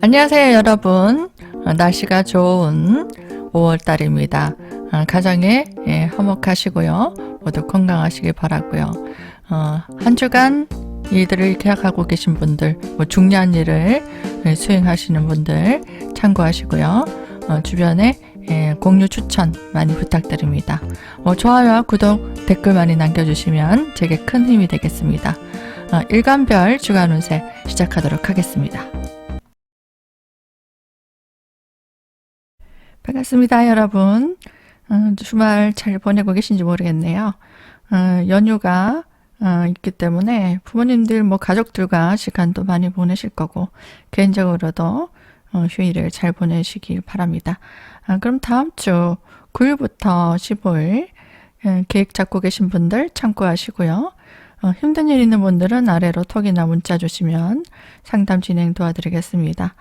안녕하세요, 여러분. 날씨가 좋은 5월달입니다. 가정에 화목하시고요. 모두 건강하시길 바라고요. 한 주간 일들을 계약하고 계신 분들, 중요한 일을 수행하시는 분들 참고하시고요. 주변에 공유 추천 많이 부탁드립니다. 좋아요와 구독, 댓글 많이 남겨주시면 제게 큰 힘이 되겠습니다. 일간별 주간 운세 시작하도록 하겠습니다. 반갑습니다, 여러분. 주말 잘 보내고 계신지 모르겠네요. 연휴가 있기 때문에 부모님들, 가족들과 시간도 많이 보내실 거고, 개인적으로도 휴일을 잘 보내시길 바랍니다. 그럼 다음 주 9일부터 15일 계획 잡고 계신 분들 참고하시고요. 힘든 일 있는 분들은 아래로 톡이나 문자 주시면 상담 진행 도와드리겠습니다.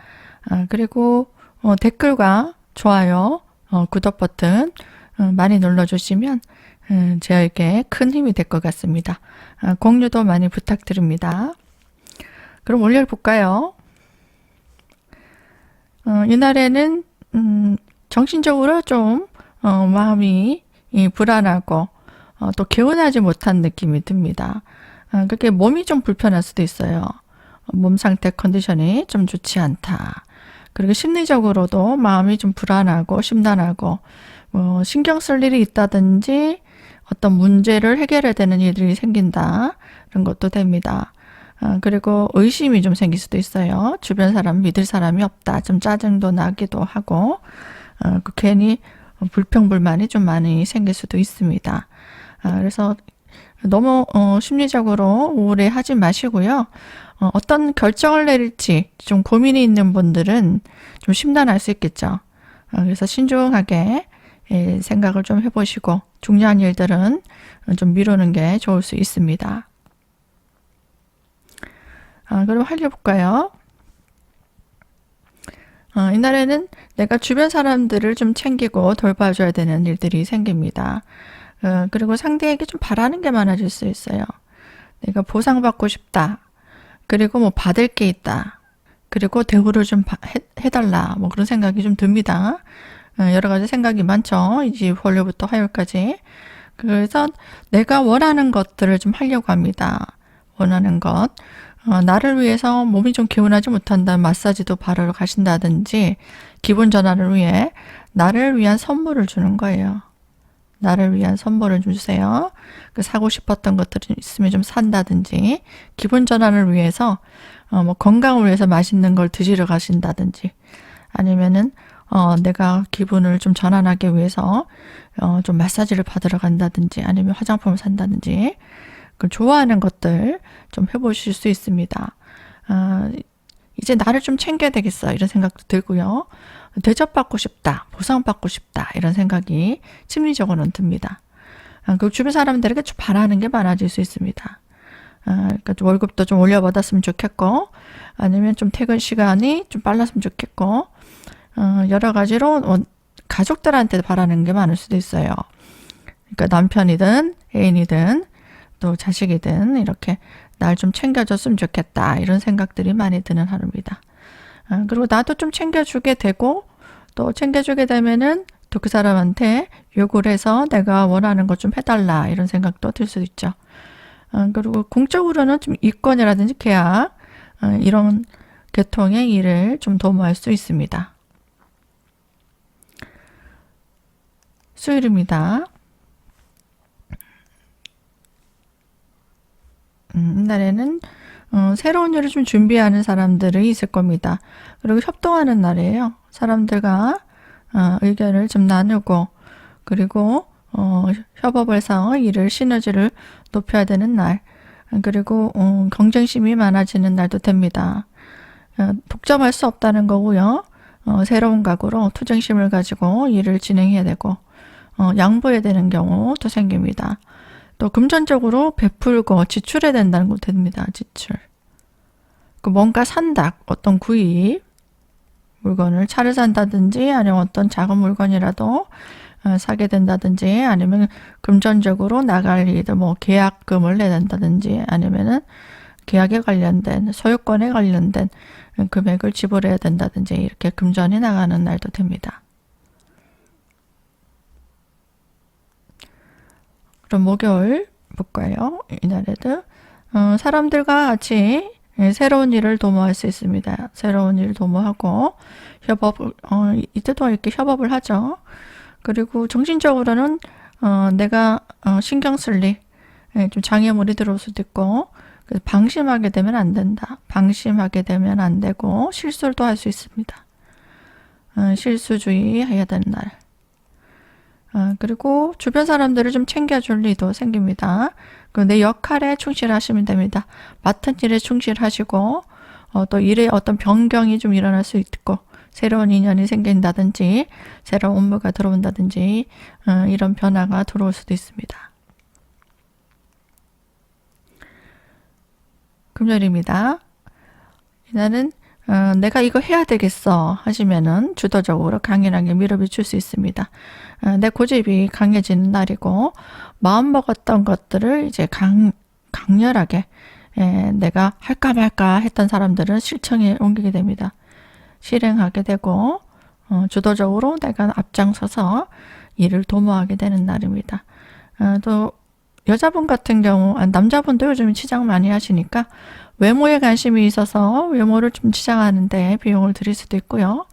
그리고 댓글과 좋아요, 구독 버튼 많이 눌러주시면 저에게 큰 힘이 될 것 같습니다. 공유도 많이 부탁드립니다. 그럼 월요일 볼까요? 이날에는 정신적으로 좀 마음이 불안하고 또 개운하지 못한 느낌이 듭니다. 그렇게 몸이 좀 불편할 수도 있어요. 몸 상태 컨디션이 좀 좋지 않다. 그리고 심리적으로도 마음이 좀 불안하고 심란하고 신경 쓸 일이 있다든지 어떤 문제를 해결해야 되는 일들이 생긴다. 이런 것도 됩니다. 그리고 의심이 좀 생길 수도 있어요. 주변 사람 믿을 사람이 없다. 좀 짜증도 나기도 하고 괜히 불평불만이 좀 많이 생길 수도 있습니다. 그래서 너무 심리적으로 우울해하지 마시고요. 어떤 결정을 내릴지 좀 고민이 있는 분들은 좀 심란할 수 있겠죠. 그래서 신중하게 생각을 좀 해보시고 중요한 일들은 좀 미루는 게 좋을 수 있습니다. 그럼 활려볼까요? 이날에는 내가 주변 사람들을 좀 챙기고 돌봐줘야 되는 일들이 생깁니다. 그리고 상대에게 좀 바라는 게 많아질 수 있어요. 내가 보상받고 싶다. 그리고 받을 게 있다. 그리고 대우를 좀 해달라. 그런 생각이 좀 듭니다. 여러 가지 생각이 많죠. 이제 월요일부터 화요일까지. 그래서 내가 원하는 것들을 좀 하려고 합니다. 원하는 것. 나를 위해서 몸이 좀 개운하지 못한다면 마사지도 받으러 가신다든지 기분 전환을 위해 나를 위한 선물을 주는 거예요. 나를 위한 선물을 좀 주세요. 사고 싶었던 것들이 있으면 좀 산다든지 기분 전환을 위해서 건강을 위해서 맛있는 걸 드시러 가신다든지 아니면은 내가 기분을 좀 전환하기 위해서 좀 마사지를 받으러 간다든지 아니면 화장품을 산다든지 좋아하는 것들 좀 해보실 수 있습니다. 이제 나를 좀 챙겨야 되겠어 이런 생각도 들고요. 대접받고 싶다, 보상받고 싶다 이런 생각이 심리적으로는 듭니다. 그 주변 사람들에게 좀 바라는 게 많아질 수 있습니다. 그러니까 좀 월급도 좀 올려받았으면 좋겠고 아니면 좀 퇴근 시간이 좀 빨랐으면 좋겠고 여러 가지로 가족들한테 바라는 게 많을 수도 있어요. 그러니까 남편이든 애인이든 또 자식이든 이렇게 날 좀 챙겨줬으면 좋겠다 이런 생각들이 많이 드는 하루입니다. 그리고 나도 좀 챙겨주게 되고 또 챙겨주게 되면은 또 그 사람한테 요구를 해서 내가 원하는 것 좀 해달라 이런 생각도 들 수도 있죠. 그리고 공적으로는 좀 이권이라든지 계약 이런 계통의 일을 좀 도모할 수 있습니다. 수요일입니다. 이날에는 새로운 일을 좀 준비하는 사람들이 있을 겁니다. 그리고 협동하는 날이에요. 사람들과 의견을 좀 나누고 그리고 협업을 해서 일을 시너지를 높여야 되는 날 그리고 경쟁심이 많아지는 날도 됩니다. 독점할 수 없다는 거고요. 새로운 각오로 투쟁심을 가지고 일을 진행해야 되고 양보해야 되는 경우도 생깁니다. 또 금전적으로 베풀고 지출해야 된다는 것도 됩니다. 지출. 뭔가 산다. 어떤 구입. 물건을 차를 산다든지 아니면 어떤 작은 물건이라도 사게 된다든지 아니면 금전적으로 나갈 일들 계약금을 내야 된다든지 아니면은 계약에 관련된 소유권에 관련된 금액을 지불해야 된다든지 이렇게 금전이 나가는 날도 됩니다. 그럼 목요일 볼까요? 이날에도 사람들과 같이 새로운 일을 도모할 수 있습니다. 새로운 일 도모하고 협업을 이때도 이렇게 협업을 하죠. 그리고 정신적으로는 내가 신경 쓸 일, 좀 장애물이 들어올 수도 있고, 그래서 방심하게 되면 안 된다. 방심하게 되면 안 되고 실수도 할 수 있습니다. 실수주의 해야 되는 날. 그리고 주변 사람들을 좀 챙겨줄 일도 생깁니다. 내 역할에 충실하시면 됩니다. 맡은 일에 충실하시고 또 일에 어떤 변경이 좀 일어날 수 있고 새로운 인연이 생긴다든지 새로운 업무가 들어온다든지 이런 변화가 들어올 수도 있습니다. 금요일입니다. 이날은 내가 이거 해야 되겠어 하시면은 주도적으로 강인하게 밀어붙일 수 있습니다. 내 고집이 강해지는 날이고 마음 먹었던 것들을 이제 강렬하게 내가 할까 말까 했던 사람들은 실천에 옮기게 됩니다. 실행하게 되고 주도적으로 내가 앞장서서 일을 도모하게 되는 날입니다. 또 여자분 같은 경우, 남자분도 요즘 치장 많이 하시니까 외모에 관심이 있어서 외모를 좀 치장하는데 비용을 들일 수도 있고요.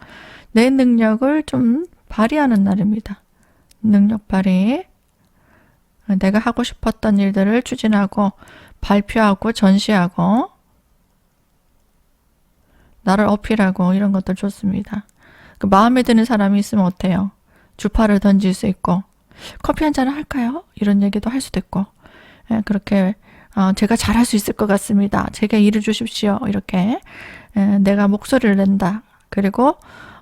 내 능력을 좀 발휘하는 날입니다. 능력 발휘. 내가 하고 싶었던 일들을 추진하고 발표하고 전시하고 나를 어필하고 이런 것들 좋습니다. 마음에 드는 사람이 있으면 어때요? 주파를 던질 수 있고 커피 한잔 할까요? 이런 얘기도 할 수도 있고 그렇게 제가 잘할 수 있을 것 같습니다. 제게 일을 주십시오. 이렇게 내가 목소리를 낸다. 그리고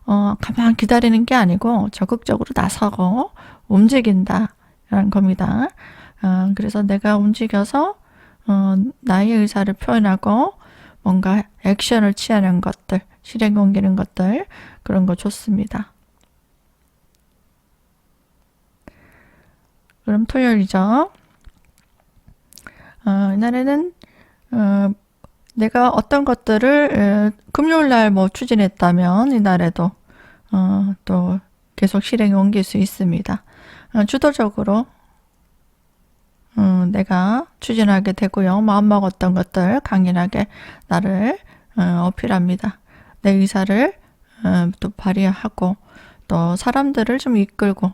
가만 기다리는 게 아니고 적극적으로 나서고 움직인다. 라는 겁니다. 그래서 내가 움직여서 나의 의사를 표현하고 뭔가 액션을 취하는 것들, 실행에 옮기는 것들 그런 거 좋습니다. 그럼 토요일이죠. 이날에는 내가 어떤 것들을 금요일날 뭐 추진했다면 이날에도 또 계속 실행에 옮길 수 있습니다. 주도적으로 내가 추진하게 되고요. 마음먹었던 것들 강인하게 나를 어필합니다. 내 의사를 또 발휘하고 또 사람들을 좀 이끌고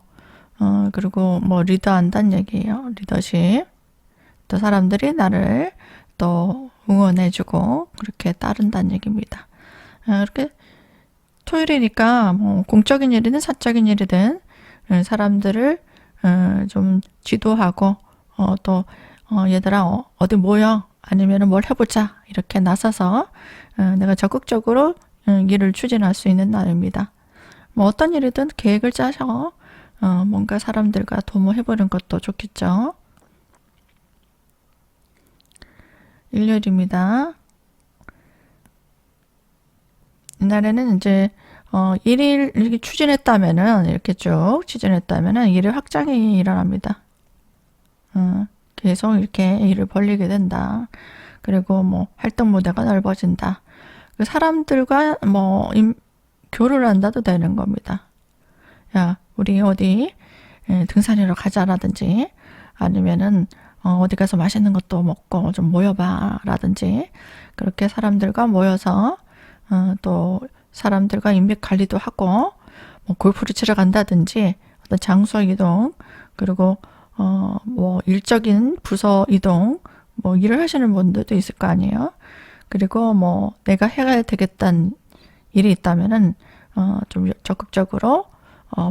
그리고 뭐 리더한다는 얘기예요. 리더십. 또 사람들이 나를 또 응원해주고 그렇게 따른다는 얘기입니다. 이렇게 토요일이니까 뭐 공적인 일이든 사적인 일이든 사람들을 좀 지도하고 또 얘들아 어디 모여 아니면 뭘 해보자 이렇게 나서서 내가 적극적으로 일을 추진할 수 있는 날입니다. 뭐 어떤 일이든 계획을 짜서 뭔가 사람들과 도모해보는 것도 좋겠죠. 일요일입니다. 이날에는 이제 일을 이렇게 추진했다면은 이렇게 쭉 추진했다면은 일의 확장이 일어납니다. 계속 이렇게 일을 벌리게 된다. 그리고 뭐 활동 무대가 넓어진다. 사람들과 뭐 교류를 한다도 되는 겁니다. 야, 우리 어디 등산하러 가자라든지 아니면은 어디 가서 맛있는 것도 먹고 좀 모여봐 라든지 그렇게 사람들과 모여서 또 사람들과 인맥 관리도 하고 뭐 골프를 치러 간다든지 어떤 장소 이동 그리고 뭐 일적인 부서 이동 뭐 일을 하시는 분들도 있을 거 아니에요. 그리고 뭐 내가 해야 되겠다는 일이 있다면은 좀 적극적으로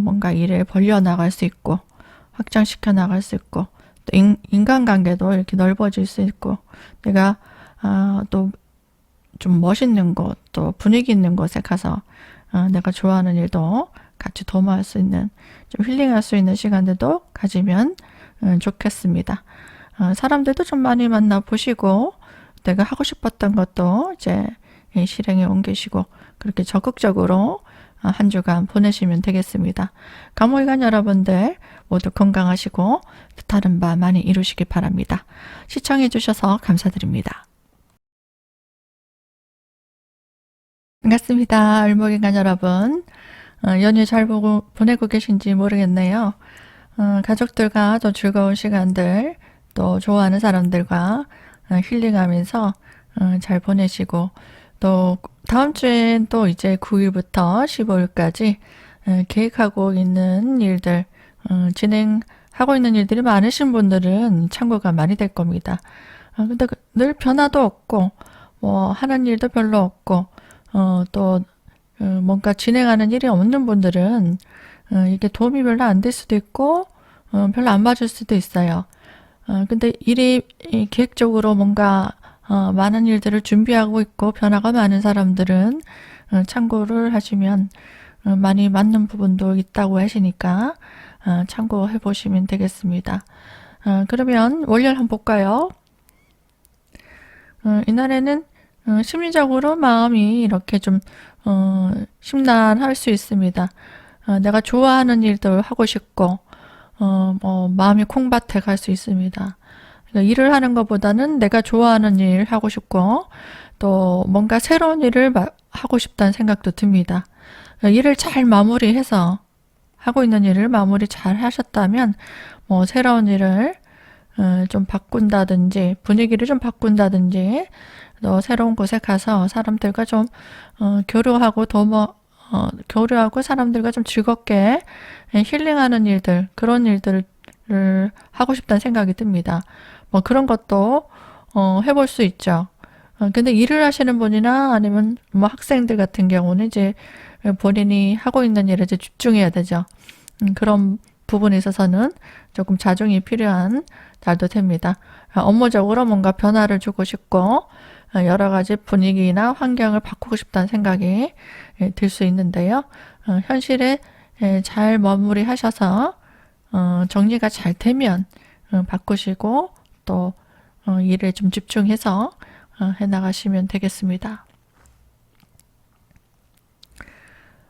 뭔가 일을 벌려 나갈 수 있고 확장시켜 나갈 수 있고 또 인간관계도 이렇게 넓어질 수 있고 내가 또 좀 멋있는 곳 또 분위기 있는 곳에 가서 내가 좋아하는 일도 같이 도모할 수 있는 좀 힐링할 수 있는 시간들도 가지면 좋겠습니다. 사람들도 좀 많이 만나 보시고 내가 하고 싶었던 것도 이제 실행에 옮기시고 그렇게 적극적으로 한 주간 보내시면 되겠습니다. 감옥일관 여러분들 모두 건강하시고 뜻하는 바 많이 이루시기 바랍니다. 시청해 주셔서 감사드립니다. 반갑습니다. 을목인간 여러분. 연휴 잘 보내고 계신지 모르겠네요. 가족들과 또 즐거운 시간들, 또 좋아하는 사람들과 힐링하면서 잘 보내시고, 또 다음 주엔 또 이제 9일부터 15일까지 계획하고 있는 일들, 진행하고 있는 일들이 많으신 분들은 참고가 많이 될 겁니다. 근데 늘 변화도 없고, 뭐 하는 일도 별로 없고, 또 뭔가 진행하는 일이 없는 분들은 이게 도움이 별로 안 될 수도 있고 별로 안 맞을 수도 있어요. 근데 일이 계획적으로 뭔가 많은 일들을 준비하고 있고 변화가 많은 사람들은 참고를 하시면 많이 맞는 부분도 있다고 하시니까 참고해 보시면 되겠습니다. 그러면 월요일 한번 볼까요? 이날에는 심리적으로 마음이 이렇게 좀 심란할 수 있습니다. 내가 좋아하는 일도 하고 싶고 뭐 마음이 콩밭에 갈 수 있습니다. 그러니까 일을 하는 것보다는 내가 좋아하는 일 하고 싶고 또 뭔가 새로운 일을 하고 싶다는 생각도 듭니다. 그러니까 일을 잘 마무리해서 하고 있는 일을 마무리 잘 하셨다면 뭐 새로운 일을 좀 바꾼다든지 분위기를 좀 바꾼다든지 또 새로운 곳에 가서 사람들과 좀 교류하고 교류하고 사람들과 좀 즐겁게 힐링하는 일들 그런 일들을 하고 싶다는 생각이 듭니다. 뭐 그런 것도 해볼 수 있죠. 근데 일을 하시는 분이나 아니면 뭐 학생들 같은 경우는 이제 본인이 하고 있는 일에 이제 집중해야 되죠. 그런 부분에 있어서는 조금 자중이 필요한 날도 됩니다. 업무적으로 뭔가 변화를 주고 싶고 여러 가지 분위기나 환경을 바꾸고 싶다는 생각이 들 수 있는데요. 현실에 잘 마무리하셔서 정리가 잘 되면 바꾸시고 또 일에 좀 집중해서 해나가시면 되겠습니다.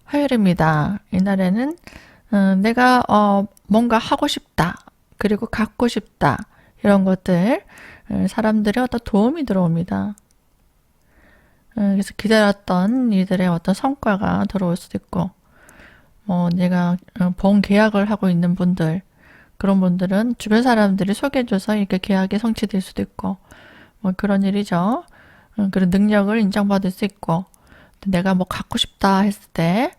화요일입니다. 이날에는 내가 뭔가 하고 싶다. 그리고 갖고 싶다. 이런 것들 사람들의 어떤 도움이 들어옵니다. 그래서 기다렸던 이들의 어떤 성과가 들어올 수도 있고 뭐 내가 보험 계약을 하고 있는 분들 그런 분들은 주변 사람들이 소개해줘서 이렇게 계약이 성취될 수도 있고 뭐 그런 일이죠. 그런 능력을 인정받을 수 있고 내가 뭐 갖고 싶다 했을 때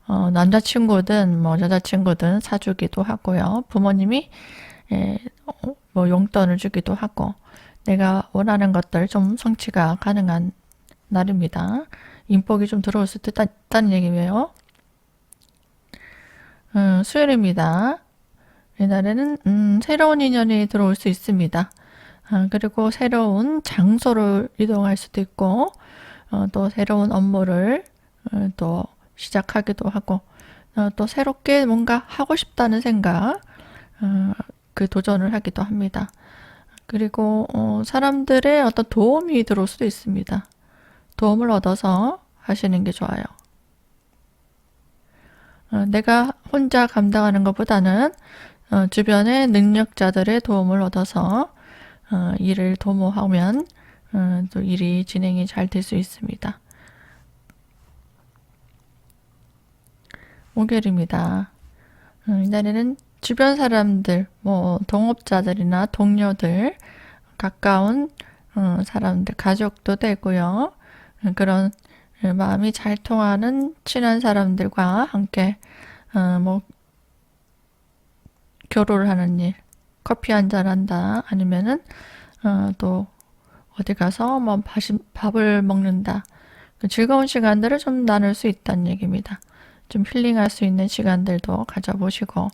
남자친구든 뭐 여자친구든 사주기도 하고요. 부모님이 뭐 용돈을 주기도 하고 내가 원하는 것들 좀 성취가 가능한 날입니다. 인복이 좀 들어올 수도 있다는 얘기예요. 수요일입니다. 이날에는 새로운 인연이 들어올 수 있습니다. 그리고 새로운 장소를 이동할 수도 있고 또 새로운 업무를 또 시작하기도 하고 또 새롭게 뭔가 하고 싶다는 생각 그 도전을 하기도 합니다. 그리고 사람들의 어떤 도움이 들어올 수도 있습니다. 도움을 얻어서 하시는 게 좋아요. 내가 혼자 감당하는 것보다는 주변의 능력자들의 도움을 얻어서 일을 도모하면 또 일이 진행이 잘 될 수 있습니다. 목요일입니다. 이날에는 주변 사람들, 뭐 동업자들이나 동료들, 가까운 사람들, 가족도 되고요. 그런 마음이 잘 통하는 친한 사람들과 함께 뭐 교류를 하는 일, 커피 한잔 한다, 아니면은 또 어디 가서 뭐 밥을 먹는다. 그 즐거운 시간들을 좀 나눌 수 있다는 얘기입니다. 좀 힐링할 수 있는 시간들도 가져보시고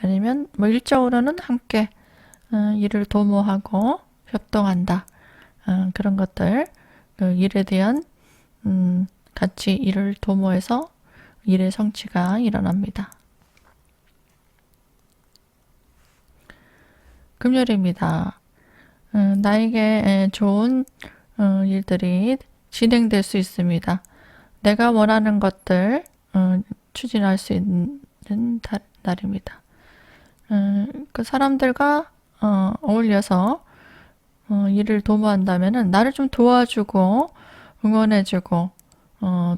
아니면 뭐 일적으로는 함께 일을 도모하고 협동한다. 그런 것들 그 일에 대한 같이 일을 도모해서 일의 성취가 일어납니다. 금요일입니다. 나에게 좋은 일들이 진행될 수 있습니다. 내가 원하는 것들 추진할 수 있는 날입니다. 그 사람들과 어울려서 일을 도모한다면은 나를 좀 도와주고 응원해주고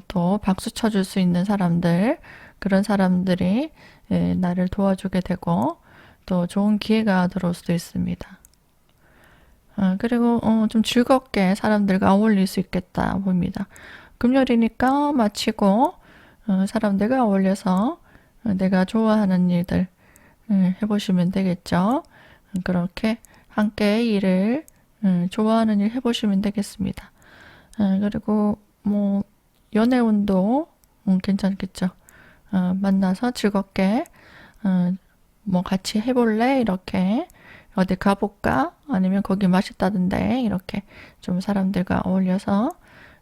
또 박수 쳐줄 수 있는 사람들, 그런 사람들이 나를 도와주게 되고 또 좋은 기회가 들어올 수도 있습니다. 그리고 좀 즐겁게 사람들과 어울릴 수 있겠다 봅니다. 금요일이니까 마치고 사람들과 어울려서 내가 좋아하는 일들 해보시면 되겠죠. 그렇게 함께 일을 좋아하는 일 해보시면 되겠습니다. 그리고 뭐 연애운도 괜찮겠죠. 만나서 즐겁게 뭐 같이 해볼래? 이렇게 어디 가볼까? 아니면 거기 맛있다던데 이렇게 좀 사람들과 어울려서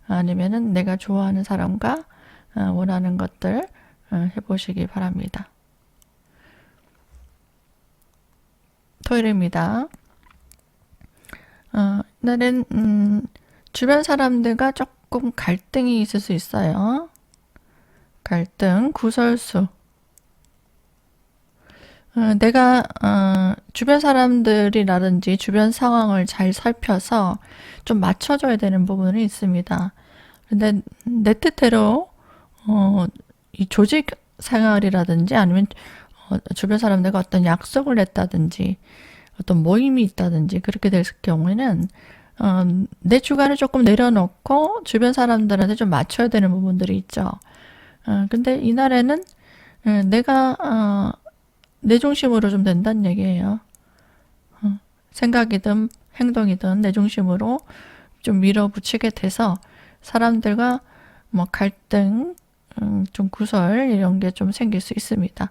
아니면은 내가 좋아하는 사람과 원하는 것들 해보시기 바랍니다. 토요일입니다. 오늘은 주변 사람들과 조금 갈등이 있을 수 있어요. 갈등, 구설수. 내가 주변 사람들이라든지 주변 상황을 잘 살펴서 좀 맞춰줘야 되는 부분이 있습니다. 근데 내 뜻대로 이 조직 생활이라든지 아니면 주변 사람들과 어떤 약속을 했다든지 어떤 모임이 있다든지 그렇게 될 경우에는 내 주관을 조금 내려놓고 주변 사람들한테 좀 맞춰야 되는 부분들이 있죠. 근데 이날에는 내가 내 중심으로 좀 된다는 얘기예요. 생각이든 행동이든 내 중심으로 좀 밀어붙이게 돼서 사람들과 뭐 갈등, 좀 구설 이런 게 좀 생길 수 있습니다.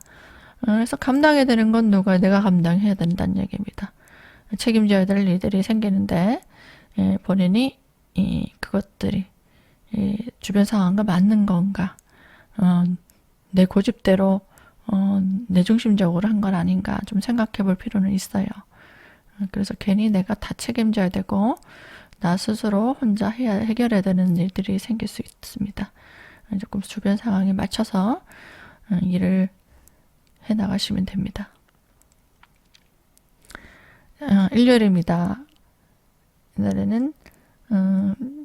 그래서 감당해야 되는 건 누가 내가 감당해야 된다는 얘기입니다. 책임져야 될 일들이 생기는데 본인이 그것들이 주변 상황과 맞는 건가, 내 고집대로 내 중심적으로 한 건 아닌가 좀 생각해 볼 필요는 있어요. 그래서 괜히 내가 다 책임져야 되고 나 스스로 혼자 해결해야 되는 일들이 생길 수 있습니다. 조금 주변 상황에 맞춰서 일을 해 나가시면 됩니다. 일요일입니다. 이날에는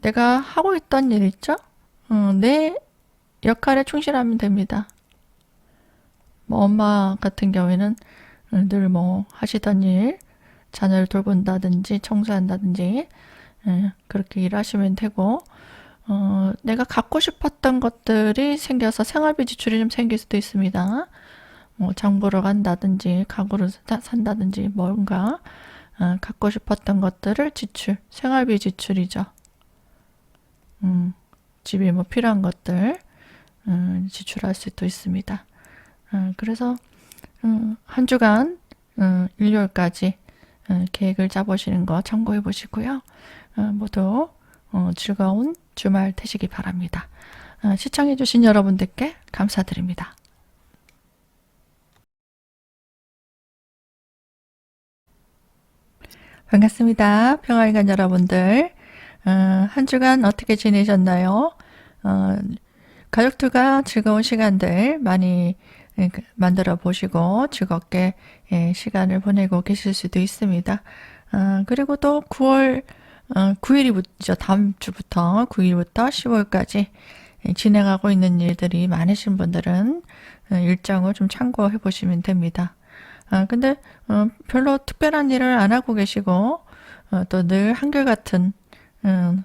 내가 하고 있던 일 있죠? 내 역할에 충실하면 됩니다. 뭐 엄마 같은 경우에는 늘 뭐 하시던 일, 자녀를 돌본다든지 청소한다든지 그렇게 일하시면 되고 내가 갖고 싶었던 것들이 생겨서 생활비 지출이 좀 생길 수도 있습니다. 뭐 장 보러 간다든지 가구를 산다든지 뭔가 갖고 싶었던 것들을 지출, 생활비 지출이죠. 집에 뭐 필요한 것들 지출할 수도 있습니다. 그래서 한 주간 일요일까지 계획을 짜보시는 거 참고해 보시고요. 모두 즐거운 주말 되시기 바랍니다. 시청해 주신 여러분들께 감사드립니다. 반갑습니다. 평화인간 여러분들. 한 주간 어떻게 지내셨나요? 가족들과 즐거운 시간들 많이 만들어 보시고 즐겁게 시간을 보내고 계실 수도 있습니다. 그리고 또 9월 9일이죠. 다음 주부터 9일부터 10월까지 진행하고 있는 일들이 많으신 분들은 일정을 좀 참고해 보시면 됩니다. 근데 별로 특별한 일을 안 하고 계시고 또 늘 한결같은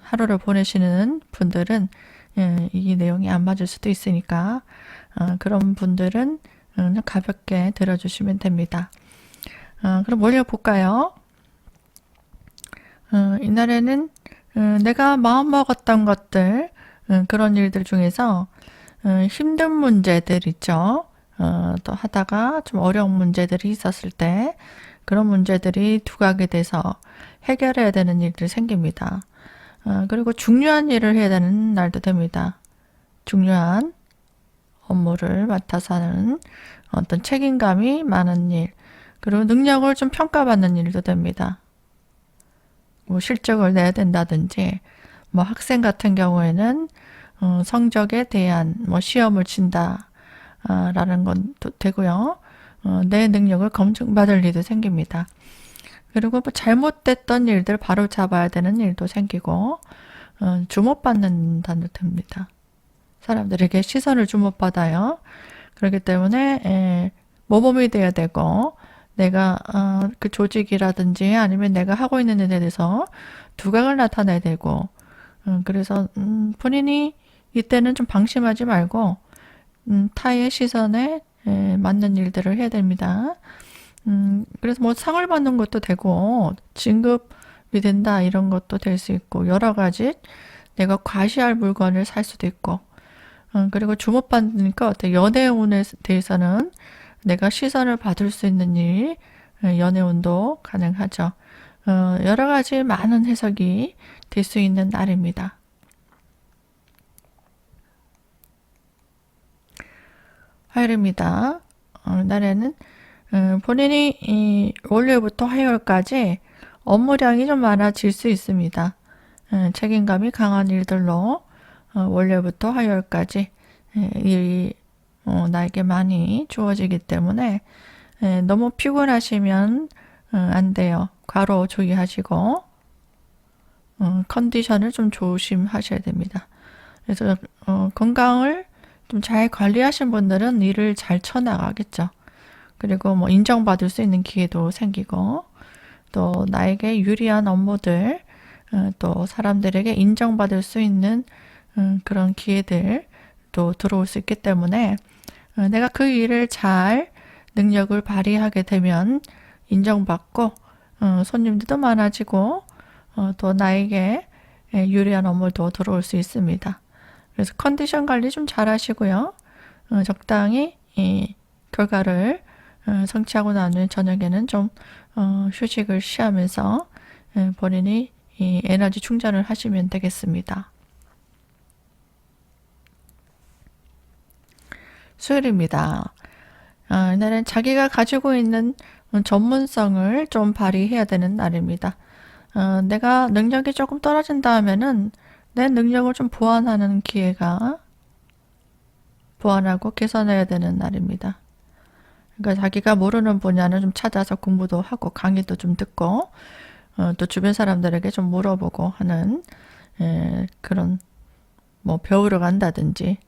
하루를 보내시는 분들은 이 내용이 안 맞을 수도 있으니까 그런 분들은 가볍게 들어주시면 됩니다. 그럼 올려볼까요? 이날에는 내가 마음먹었던 것들, 그런 일들 중에서 힘든 문제들 있죠. 또 하다가 좀 어려운 문제들이 있었을 때 그런 문제들이 두각이 돼서 해결해야 되는 일들이 생깁니다. 그리고 중요한 일을 해야 되는 날도 됩니다. 중요한 업무를 맡아서 하는 어떤 책임감이 많은 일, 그리고 능력을 좀 평가받는 일도 됩니다. 뭐 실적을 내야 된다든지, 뭐 학생 같은 경우에는 성적에 대한 뭐 시험을 친다 라는 건 되고요. 내 능력을 검증받을 일도 생깁니다. 그리고 뭐 잘못됐던 일들 바로 잡아야 되는 일도 생기고 주목받는 단도 됩니다. 사람들에게 시선을 주목받아요. 그렇기 때문에 모범이 돼야 되고 내가 그 조직이라든지 아니면 내가 하고 있는 일에 대해서 두각을 나타내야 되고 그래서 본인이 이때는 좀 방심하지 말고 타의 시선에 맞는 일들을 해야 됩니다. 그래서 뭐 상을 받는 것도 되고 진급이 된다 이런 것도 될 수 있고 여러 가지 내가 과시할 물건을 살 수도 있고 그리고 주목받으니까 어때 연애운에 대해서는 내가 시선을 받을 수 있는 일 연애운도 가능하죠. 여러 가지 많은 해석이 될 수 있는 날입니다. 화요일입니다. 날에는 본인이 월요일부터 화요일까지 업무량이 좀 많아질 수 있습니다. 책임감이 강한 일들로 월요일부터 화요일까지 일이 나에게 많이 주어지기 때문에 너무 피곤하시면 안 돼요. 과로 주의하시고 컨디션을 좀 조심하셔야 됩니다. 그래서 건강을 좀 잘 관리하신 분들은 일을 잘 쳐나가겠죠. 그리고 뭐 인정받을 수 있는 기회도 생기고 또 나에게 유리한 업무들 또 사람들에게 인정받을 수 있는 그런 기회들도 들어올 수 있기 때문에 내가 그 일을 잘 능력을 발휘하게 되면 인정받고 손님들도 많아지고 또 나에게 유리한 업무도 들어올 수 있습니다. 그래서 컨디션 관리 좀 잘 하시고요. 적당히 결과를 성취하고 난 후에 저녁에는 좀 휴식을 취하면서 본인이 에너지 충전을 하시면 되겠습니다. 수요일입니다. 이날은 자기가 가지고 있는 전문성을 좀 발휘해야 되는 날입니다. 내가 능력이 조금 떨어진다 하면은 내 능력을 좀 보완하는 기회가 보완하고 개선해야 되는 날입니다. 그러니까 자기가 모르는 분야는 좀 찾아서 공부도 하고 강의도 좀 듣고 또 주변 사람들에게 좀 물어보고 하는 그런 뭐 배우러 간다든지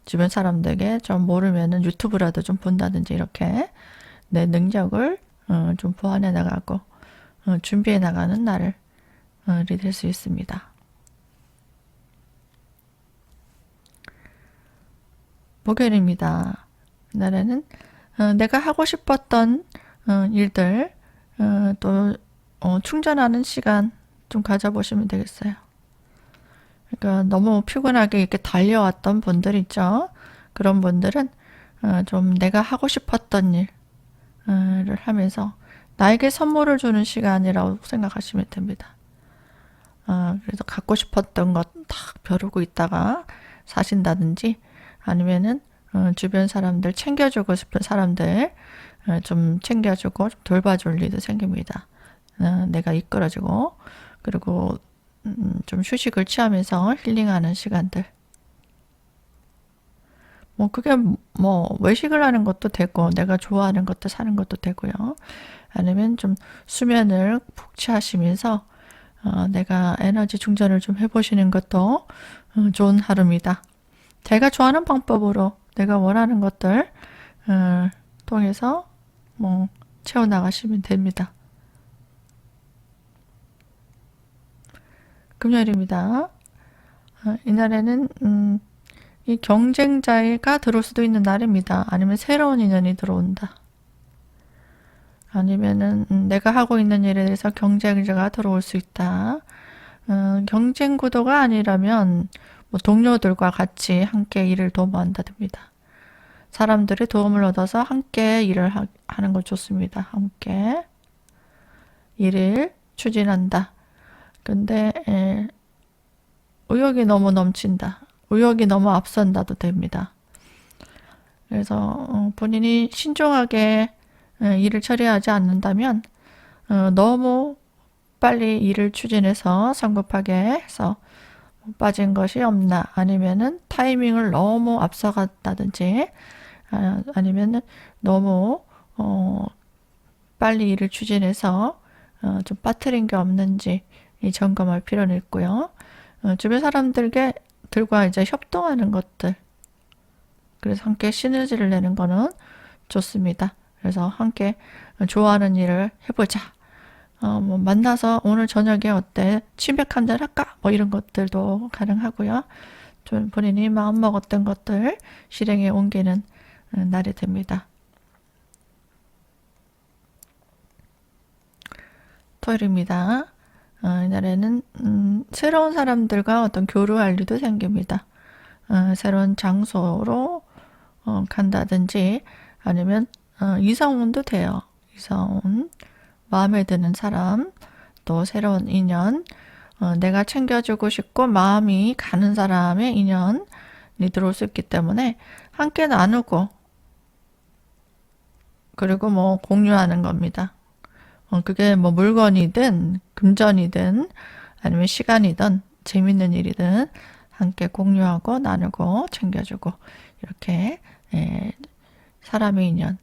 주변 사람들에게 좀 모르면은 유튜브라도 좀 본다든지 이렇게 내 능력을 좀 보완해 나가고 준비해 나가는 날이 될 수 있습니다. 목요일입니다. 날에는 내가 하고 싶었던 일들 또 충전하는 시간 좀 가져보시면 되겠어요. 그러니까 너무 피곤하게 이렇게 달려왔던 분들 있죠. 그런 분들은 좀 내가 하고 싶었던 일을 하면서 나에게 선물을 주는 시간이라고 생각하시면 됩니다. 그래서 갖고 싶었던 것 딱 벼르고 있다가 사신다든지 아니면은 주변 사람들 챙겨주고 싶은 사람들 좀 챙겨주고 좀 돌봐줄 일도 생깁니다. 내가 이끌어주고 그리고 좀 휴식을 취하면서 힐링하는 시간들. 뭐 그게 뭐 외식을 하는 것도 되고 내가 좋아하는 것도 사는 것도 되고요. 아니면 좀 수면을 푹 취하시면서 내가 에너지 충전을 좀 해보시는 것도 좋은 하루입니다. 제가 좋아하는 방법으로 내가 원하는 것들 통해서 뭐 채워나가시면 됩니다. 금요일입니다. 이날에는 이 경쟁자가 들어올 수도 있는 날입니다. 아니면 새로운 인연이 들어온다. 아니면은 내가 하고 있는 일에 대해서 경쟁자가 들어올 수 있다. 경쟁 구도가 아니라면 뭐 동료들과 같이 함께 일을 도모한다듭니다. 사람들의 도움을 얻어서 함께 일을 하는 것 좋습니다. 함께 일을 추진한다. 근데 의욕이 너무 넘친다. 의욕이 너무 앞선다도 됩니다. 그래서 본인이 신중하게 일을 처리하지 않는다면 너무 빨리 일을 추진해서 성급하게 해서 빠진 것이 없나 아니면은 타이밍을 너무 앞서갔다든지 아니면은 너무 빨리 일을 추진해서 좀 빠뜨린 게 없는지 점검할 필요는 있고요. 주변 사람들에게 들과 이제 협동하는 것들. 그래서 함께 시너지를 내는 거는 좋습니다. 그래서 함께 좋아하는 일을 해보자. 뭐 만나서 오늘 저녁에 어때? 치맥 한잔 할까? 뭐 이런 것들도 가능하고요. 좀 본인이 마음먹었던 것들 실행에 옮기는 날이 됩니다. 토요일입니다. 이날에는 새로운 사람들과 어떤 교류할 일도 생깁니다. 새로운 장소로 간다든지 아니면 이사온도 돼요. 이사온, 마음에 드는 사람, 또 새로운 인연, 내가 챙겨주고 싶고 마음이 가는 사람의 인연이 들어올 수 있기 때문에 함께 나누고 그리고 뭐 공유하는 겁니다. 그게 뭐 물건이든 금전이든 아니면 시간이든 재밌는 일이든 함께 공유하고 나누고 챙겨주고 이렇게 사람의 인연이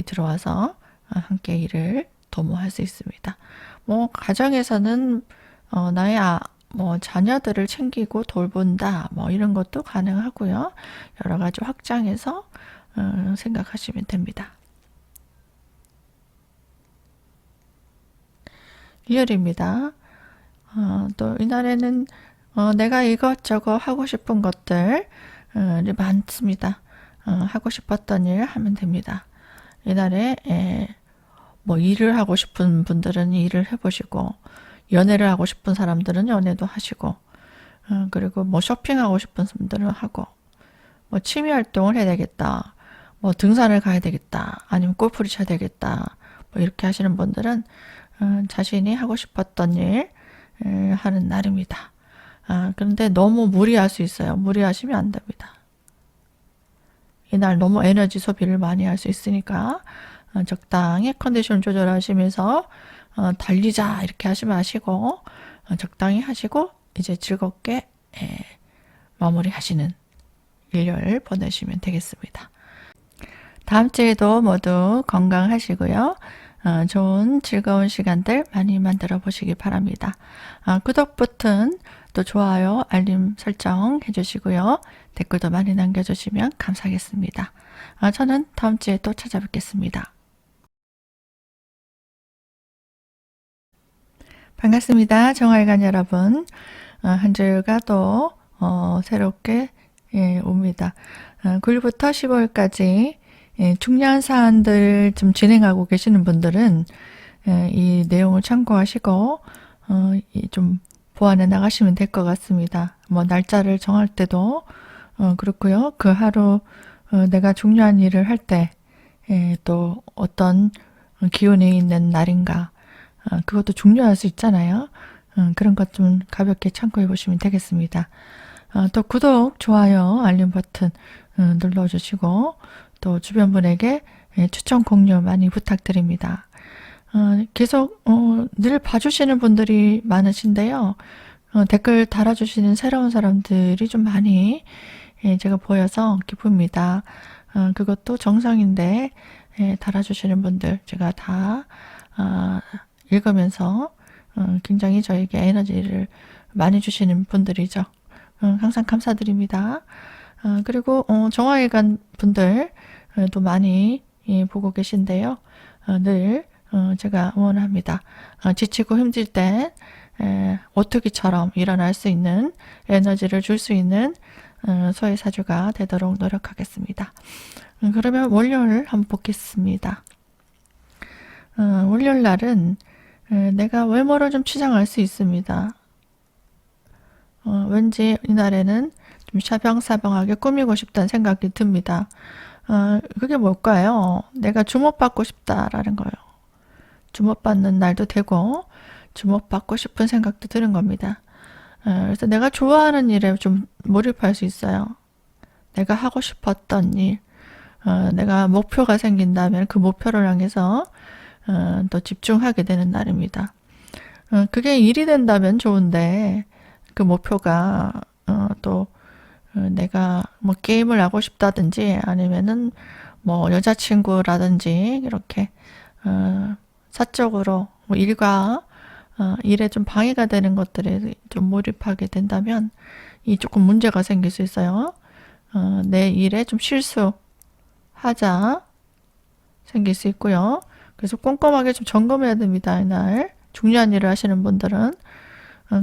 들어와서 함께 일을 도모할 수 있습니다. 뭐 가정에서는 나의 뭐 자녀들을 챙기고 돌본다 뭐 이런 것도 가능하고요. 여러 가지 확장해서 생각하시면 됩니다. 일요일입니다. 또 이날에는 내가 이것저것 하고 싶은 것들이 많습니다. 하고 싶었던 일 하면 됩니다. 이날에 뭐 일을 하고 싶은 분들은 일을 해보시고 연애를 하고 싶은 사람들은 연애도 하시고 그리고 뭐 쇼핑하고 싶은 분들은 하고 뭐 취미 활동을 해야 되겠다. 뭐 등산을 가야 되겠다. 아니면 골프를 쳐야 되겠다. 뭐 이렇게 하시는 분들은 자신이 하고 싶었던 일 하는 날입니다. 그런데 너무 무리할 수 있어요. 무리하시면 안 됩니다. 이날 너무 에너지 소비를 많이 할 수 있으니까 적당히 컨디션 조절하시면서 달리자 이렇게 하지 마시고 적당히 하시고 이제 즐겁게 마무리하시는 일요일 보내시면 되겠습니다. 다음 주에도 모두 건강하시고요. 좋은 즐거운 시간들 많이 만들어 보시기 바랍니다. 구독 버튼 또 좋아요 알림 설정 해주시고요. 댓글도 많이 남겨주시면 감사하겠습니다. 저는 다음 주에 또 찾아뵙겠습니다. 반갑습니다. 정화일관 여러분. 한 주가 또 새롭게 옵니다. 9일부터 15일까지 중요한 사안들 좀 진행하고 계시는 분들은 이 내용을 참고하시고 좀 보완해 나가시면 될 것 같습니다. 뭐 날짜를 정할 때도 그렇고요. 그 하루 내가 중요한 일을 할 때 또 어떤 기운이 있는 날인가 그것도 중요할 수 있잖아요. 그런 것 좀 가볍게 참고해 보시면 되겠습니다. 또 구독, 좋아요, 알림 버튼 눌러주시고 또 주변 분에게 추천 공유 많이 부탁드립니다. 계속 늘 봐주시는 분들이 많으신데요. 댓글 달아주시는 새로운 사람들이 좀 많이 제가 보여서 기쁩니다. 그것도 정상인데 달아주시는 분들 제가 다 읽으면서 굉장히 저에게 에너지를 많이 주시는 분들이죠. 항상 감사드립니다. 그리고 정화일관 분들도 많이 보고 계신데요. 늘 제가 응원합니다. 지치고 힘들 땐 오뚜기처럼 일어날 수 있는 에너지를 줄 수 있는 소해사주가 되도록 노력하겠습니다. 그러면 월요일 한번 보겠습니다. 월요일 날은 내가 외모를 좀 치장할 수 있습니다. 왠지 이날에는 좀 샤방샤방하게 꾸미고 싶다는 생각이 듭니다. 그게 뭘까요? 내가 주목받고 싶다라는 거예요. 주목받는 날도 되고 주목받고 싶은 생각도 드는 겁니다. 그래서 내가 좋아하는 일에 좀 몰입할 수 있어요. 내가 하고 싶었던 일, 내가 목표가 생긴다면 그 목표를 향해서 또 집중하게 되는 날입니다. 그게 일이 된다면 좋은데 그 목표가 또 내가 뭐 게임을 하고 싶다든지 아니면은 뭐 여자친구라든지 이렇게 사적으로 뭐 일과 일에 좀 방해가 되는 것들에 좀 몰입하게 된다면 조금 문제가 생길 수 있어요. 내 일에 좀 실수하자 생길 수 있고요. 그래서 꼼꼼하게 좀 점검해야 됩니다. 이날 중요한 일을 하시는 분들은.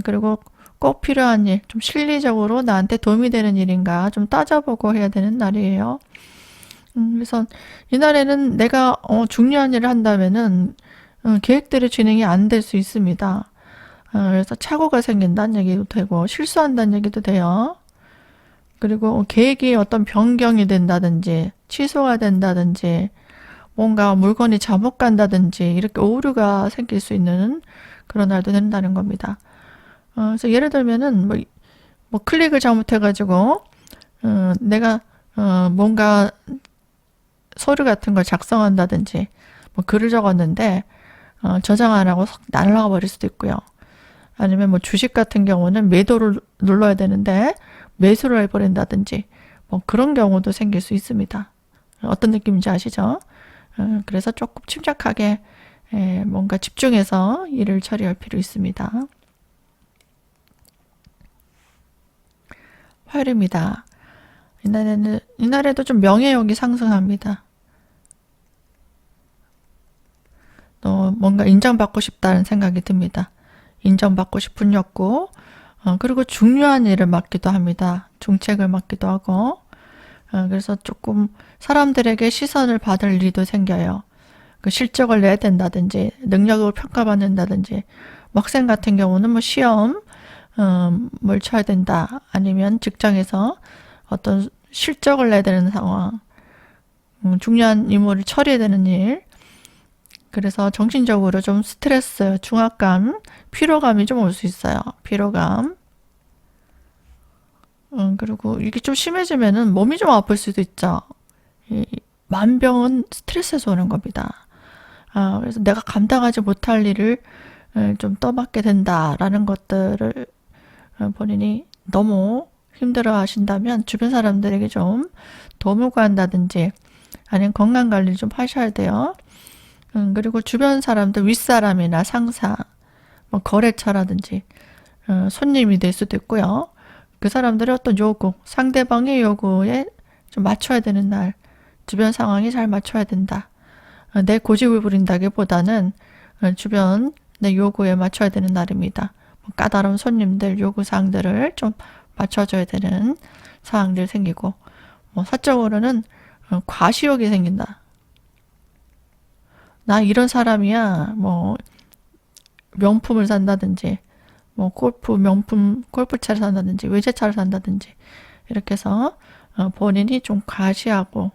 그리고 꼭 필요한 일, 좀 실리적으로 나한테 도움이 되는 일인가 좀 따져보고 해야 되는 날이에요. 그래서 이날에는 내가 중요한 일을 한다면은 계획대로 진행이 안 될 수 있습니다. 그래서 착오가 생긴다는 얘기도 되고 실수한다는 얘기도 돼요. 그리고 계획이 어떤 변경이 된다든지 취소가 된다든지 뭔가 물건이 잘못 간다든지 이렇게 오류가 생길 수 있는 그런 날도 된다는 겁니다. 그래서 예를 들면은 뭐 클릭을 잘못해가지고 내가 뭔가 서류 같은 걸 작성한다든지 뭐 글을 적었는데 저장 안 하고 날아가 버릴 수도 있고요. 아니면 뭐 주식 같은 경우는 매도를 눌러야 되는데 매수를 해버린다든지 뭐 그런 경우도 생길 수 있습니다. 어떤 느낌인지 아시죠? 그래서 조금 침착하게 뭔가 집중해서 일을 처리할 필요 있습니다. 화요일입니다. 이날에도 좀 명예욕이 상승합니다. 뭔가 인정받고 싶다는 생각이 듭니다. 인정받고 싶은 욕구, 그리고 중요한 일을 맡기도 합니다. 중책을 맡기도 하고, 그래서 조금 사람들에게 시선을 받을 일도 생겨요. 그 실적을 내야 된다든지, 능력을 평가받는다든지, 뭐 학생 같은 경우는 뭐 시험, 뭘 쳐야 된다. 아니면 직장에서 어떤 실적을 내야 되는 상황, 중요한 임무를 처리해야 되는 일, 그래서 정신적으로 좀 스트레스, 중압감, 피로감이 좀 올 수 있어요. 피로감. 그리고 이게 좀 심해지면은 몸이 좀 아플 수도 있죠. 만병은 스트레스에서 오는 겁니다. 그래서 내가 감당하지 못할 일을 좀 떠맡게 된다라는 것들을 본인이 너무 힘들어 하신다면 주변 사람들에게 좀 도움을 구한다든지 아니면 건강 관리를 좀 하셔야 돼요. 그리고 주변 사람들, 윗사람이나 상사, 뭐 거래처라든지 손님이 될 수도 있고요. 그 사람들의 어떤 요구, 상대방의 요구에 좀 맞춰야 되는 날, 주변 상황이 잘 맞춰야 된다. 내 고집을 부린다기보다는 주변 내 요구에 맞춰야 되는 날입니다. 뭐 까다로운 손님들 요구사항들을 좀 맞춰줘야 되는 상황들 생기고, 뭐 사적으로는 과시욕이 생긴다. 나 이런 사람이야. 뭐 명품을 산다든지, 뭐 골프차를 산다든지, 외제차를 산다든지 이렇게 해서 본인이 좀 과시하고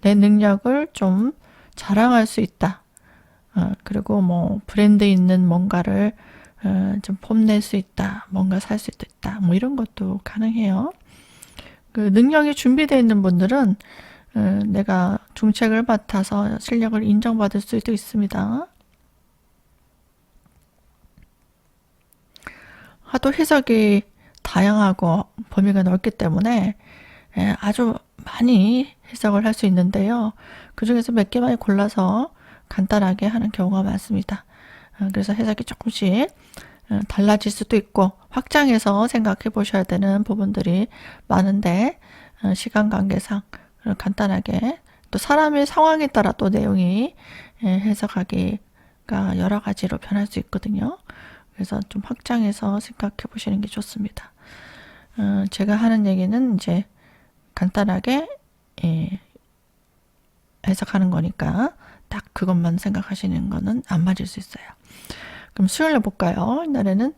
내 능력을 좀 자랑할 수 있다. 그리고 뭐 브랜드 있는 뭔가를 좀 뽐낼 수 있다. 뭔가 살 수 있다. 뭐 이런 것도 가능해요. 그 능력이 준비되어 있는 분들은 내가 중책을 맡아서 실력을 인정받을 수도 있습니다. 하도 해석이 다양하고 범위가 넓기 때문에 아주 많이 해석을 할 수 있는데요. 그 중에서 몇 개만 골라서 간단하게 하는 경우가 많습니다. 그래서 해석이 조금씩 달라질 수도 있고 확장해서 생각해 보셔야 되는 부분들이 많은데 시간 관계상 간단하게 또 사람의 상황에 따라 또 내용이 해석하기가 여러 가지로 변할 수 있거든요. 그래서 좀 확장해서 생각해 보시는 게 좋습니다. 제가 하는 얘기는 이제 간단하게 해석하는 거니까 딱 그것만 생각하시는 거는 안 맞을 수 있어요. 그럼 수요일에 볼까요? 이날에는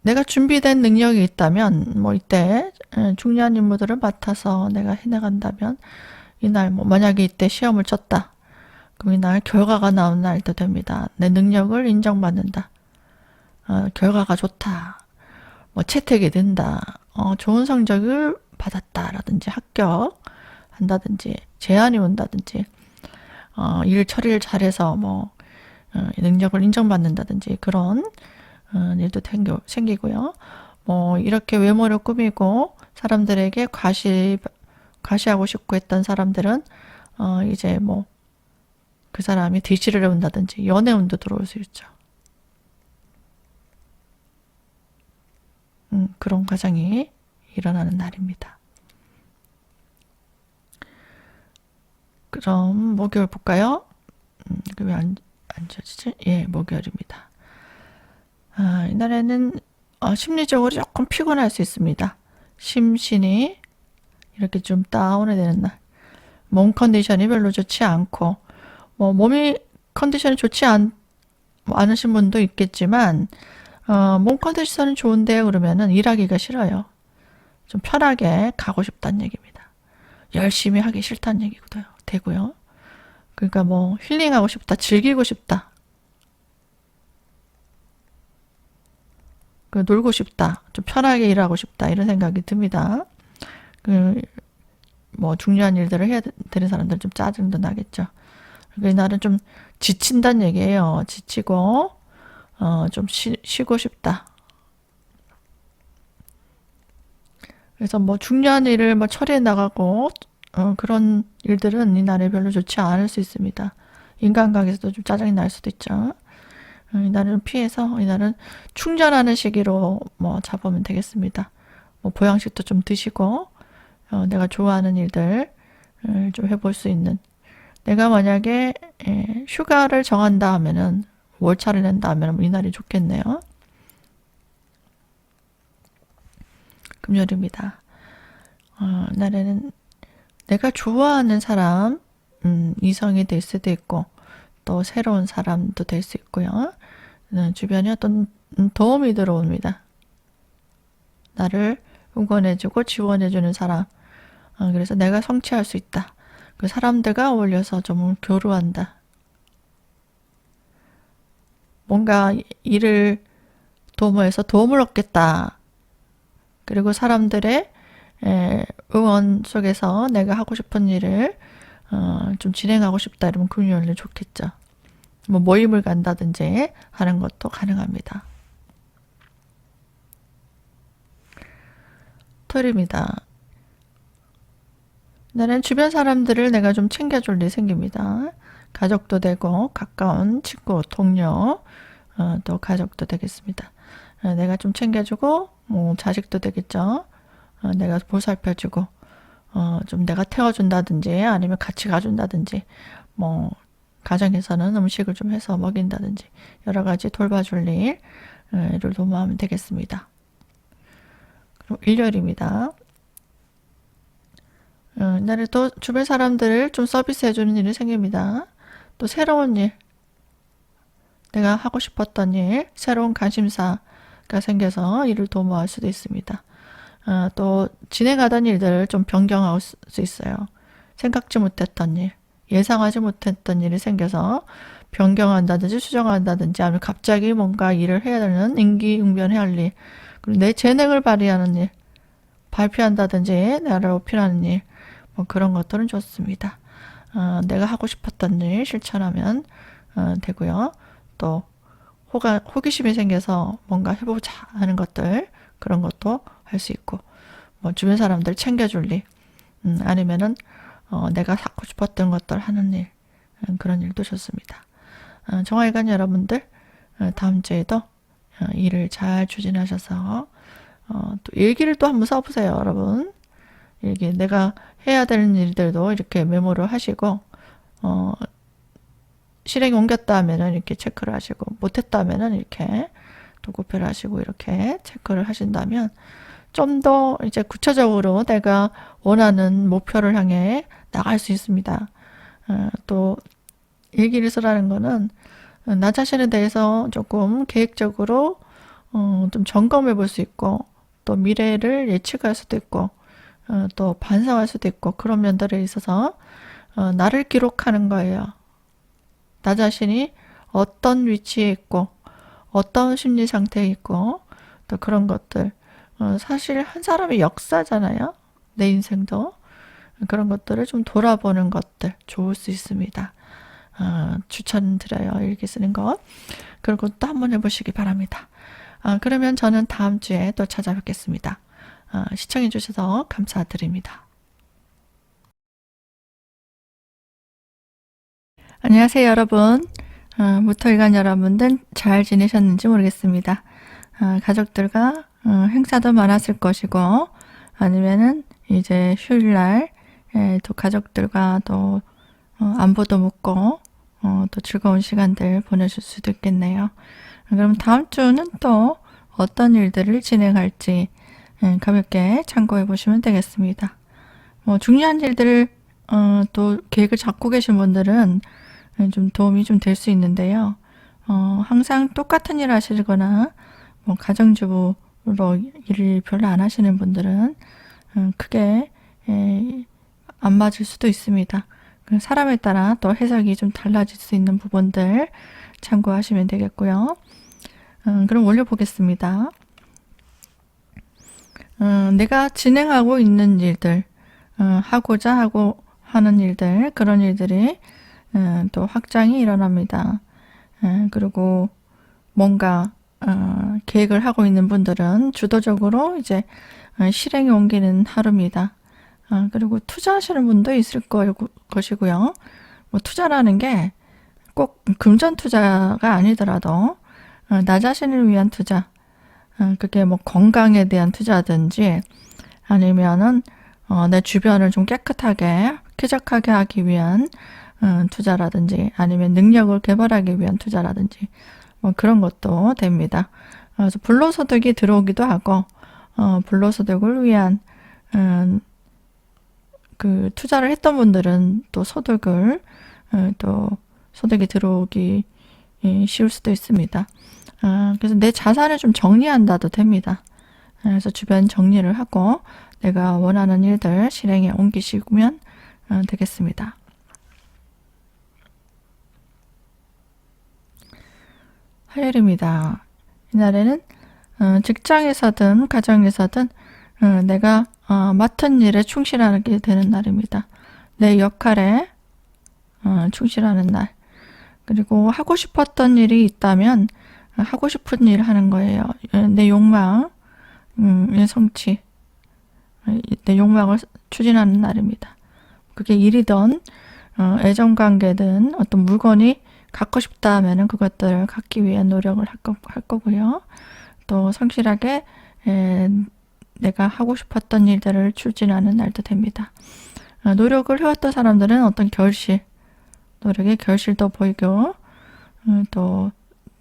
내가 준비된 능력이 있다면 뭐 이때 중요한 임무들을 맡아서 내가 해나간다면 이날 뭐 만약에 이때 시험을 쳤다. 그럼 이날 결과가 나온 날도 됩니다. 내 능력을 인정받는다. 결과가 좋다. 뭐 채택이 된다. 좋은 성적을 받았다라든지 합격한다든지 제안이 온다든지 일 처리를 잘해서 뭐 능력을 인정받는다든지 그런 일도 생기고요. 뭐 이렇게 외모를 꾸미고 사람들에게 과시하고 싶고 했던 사람들은 이제 뭐 그 사람이 대시를 해온다든지 연애운도 들어올 수 있죠. 그런 과정이 일어나는 날입니다. 그럼 목요일 볼까요? 왜 안 지워지지? 예, 목요일입니다. 이날에는 심리적으로 조금 피곤할 수 있습니다. 심신이 이렇게 좀 다운이 되는 날. 몸 컨디션이 별로 좋지 않고, 몸이 컨디션이 좋지 않으신 분도 있겠지만, 몸 컨디션은 좋은데 그러면은 일하기가 싫어요. 좀 편하게 가고 싶다는 얘기입니다. 열심히 하기 싫다는 얘기도 되고요. 그러니까 힐링하고 싶다, 즐기고 싶다, 놀고 싶다, 좀 편하게 일하고 싶다 이런 생각이 듭니다. 중요한 일들을 해야 되는 사람들은 좀 짜증도 나겠죠. 그러니까 이날은 좀 지친다는 얘기예요. 지치고 좀 쉬고 싶다. 그래서 중요한 일을 처리해 나가고 그런 일들은 이날에 별로 좋지 않을 수 있습니다. 인간관계에서도 좀 짜증이 날 수도 있죠. 이날은 피해서 이날은 충전하는 시기로 잡으면 되겠습니다. 보양식도 좀 드시고 내가 좋아하는 일들 좀 해볼 수 있는, 내가 만약에 휴가를 정한다 하면은 월차를 낸다 하면 이날이 좋겠네요. 금요일입니다. 날에는 내가 좋아하는 사람, 이성이 될 수도 있고 또 새로운 사람도 될 수 있고요. 주변에 어떤 도움이 들어옵니다. 나를 응원해주고 지원해주는 사람. 그래서 내가 성취할 수 있다. 그 사람들과 어울려서 좀 교류한다. 뭔가 일을 도모해서 도움을 얻겠다. 그리고 사람들의 응원 속에서 내가 하고 싶은 일을 좀 진행하고 싶다. 이러면 금요일은 좋겠죠. 모임을 간다든지 하는 것도 가능합니다. 토요일입니다. 나는 주변 사람들을 내가 좀 챙겨줄 일이 생깁니다. 가족도 되고 가까운 친구, 동료, 또 가족도 되겠습니다. 내가 좀 챙겨주고 자식도 되겠죠. 내가 보살펴주고 좀 내가 태워준다든지 아니면 같이 가준다든지 가정에서는 음식을 좀 해서 먹인다든지 여러 가지 돌봐줄 일을 도모하면 되겠습니다. 그럼 일요일입니다. 이날에 또 주변 사람들을 좀 서비스해주는 일이 생깁니다. 또 새로운 일, 내가 하고 싶었던 일, 새로운 관심사가 생겨서 일을 도모할 수도 있습니다. 또 진행하던 일들을 좀 변경할 수 있어요. 생각지 못했던 일, 예상하지 못했던 일이 생겨서 변경한다든지 수정한다든지 아니면 갑자기 뭔가 일을 해야 되는 임기응변해야 할 일, 그리고 내 재능을 발휘하는 일, 발표한다든지 나를 어필하는 일, 그런 것들은 좋습니다. 내가 하고 싶었던 일 실천하면 되고요. 또 호기심이 생겨서 뭔가 해보자 하는 것들, 그런 것도 할 수 있고, 주변 사람들 챙겨줄 일, 아니면은 내가 하고 싶었던 것들 하는 일, 그런 일도 좋습니다. 정화일관 여러분들 다음 주에도 일을 잘 추진하셔서 또 일기를 또 한번 써보세요, 여러분. 일기, 내가 해야 되는 일들도 이렇게 메모를 하시고 실행에 옮겼다 하면은 이렇게 체크를 하시고 못했다 하면은 이렇게 도구표를 하시고 이렇게 체크를 하신다면 좀 더 이제 구체적으로 내가 원하는 목표를 향해 나갈 수 있습니다. 또 일기를 쓰라는 거는 나 자신에 대해서 조금 계획적으로 좀 점검해 볼 수 있고 또 미래를 예측할 수도 있고 또 반성할 수도 있고 그런 면들에 있어서 나를 기록하는 거예요. 나 자신이 어떤 위치에 있고 어떤 심리 상태에 있고 또 그런 것들, 사실 한 사람의 역사잖아요. 내 인생도 그런 것들을 좀 돌아보는 것들 좋을 수 있습니다. 추천드려요. 일기 쓰는 것. 그리고 또 한번 해보시기 바랍니다. 그러면 저는 다음 주에 또 찾아뵙겠습니다. 시청해 주셔서 감사드립니다. 안녕하세요, 여러분. 무토일간 여러분들 잘 지내셨는지 모르겠습니다. 가족들과 행사도 많았을 것이고, 아니면은 이제 휴일날 또 가족들과 또 안부도 묻고 또 즐거운 시간들 보내실 수도 있겠네요. 그럼 다음 주는 또 어떤 일들을 진행할지 가볍게 참고해 보시면 되겠습니다. 중요한 일들을 또 계획을 잡고 계신 분들은 좀 도움이 좀 될 수 있는데요. 항상 똑같은 일 하시거나 가정주부로 일을 별로 안 하시는 분들은 크게 안 맞을 수도 있습니다. 사람에 따라 또 해석이 좀 달라질 수 있는 부분들 참고하시면 되겠고요. 그럼 올려보겠습니다. 내가 진행하고 있는 일들, 하고자 하고 하는 일들, 그런 일들이 또 확장이 일어납니다. 그리고 뭔가 계획을 하고 있는 분들은 주도적으로 이제 실행에 옮기는 하루입니다. 그리고 투자하시는 분도 있을 것이고요. 투자라는 게 꼭 금전 투자가 아니더라도 나 자신을 위한 투자, 그게 건강에 대한 투자든지 아니면은 내 주변을 좀 깨끗하게 쾌적하게 하기 위한 투자라든지 아니면 능력을 개발하기 위한 투자라든지 그런 것도 됩니다. 그래서 불로소득이 들어오기도 하고 불로소득을 위한 그 투자를 했던 분들은 또 소득을 또 소득이 들어오기 쉬울 수도 있습니다. 그래서 내 자산을 좀 정리한다도 됩니다. 그래서 주변 정리를 하고 내가 원하는 일들 실행에 옮기시면 되겠습니다. 화요일입니다. 이날에는 직장에서든 가정에서든 내가 맡은 일에 충실하게 되는 날입니다. 내 역할에 충실하는 날. 그리고 하고 싶었던 일이 있다면 하고 싶은 일 하는 거예요. 내 욕망의 성취, 내 욕망을 추진하는 날입니다. 그게 일이든 애정관계든 어떤 물건이 갖고 싶다 하면은 그것들을 갖기 위한 노력을 할 거고요. 또 성실하게 내가 하고 싶었던 일들을 추진하는 날도 됩니다. 노력을 해왔던 사람들은 어떤 노력의 결실도 보이고 또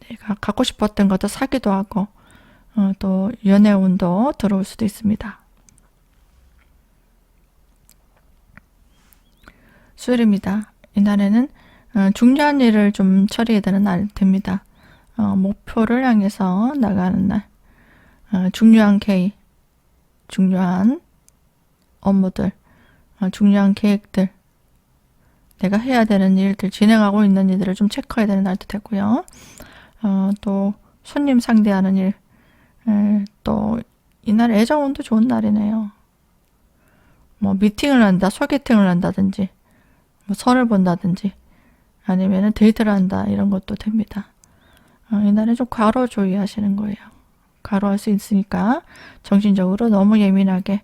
내가 갖고 싶었던 것도 사기도 하고 또 연애운도 들어올 수도 있습니다. 수요일입니다. 이날에는 중요한 일을 좀 처리해야 되는 날 됩니다. 목표를 향해서 나가는 날. 중요한 계획, 중요한 업무들, 중요한 계획들, 내가 해야 되는 일들, 진행하고 있는 일들을 좀 체크해야 되는 날도 되고요. 또 손님 상대하는 일, 또 이날 애정운도 좋은 날이네요. 미팅을 한다, 소개팅을 한다든지, 선을 본다든지, 아니면 데이트를 한다, 이런 것도 됩니다. 이날에 좀 과로조이 하시는 거예요. 과로할 수 있으니까 정신적으로 너무 예민하게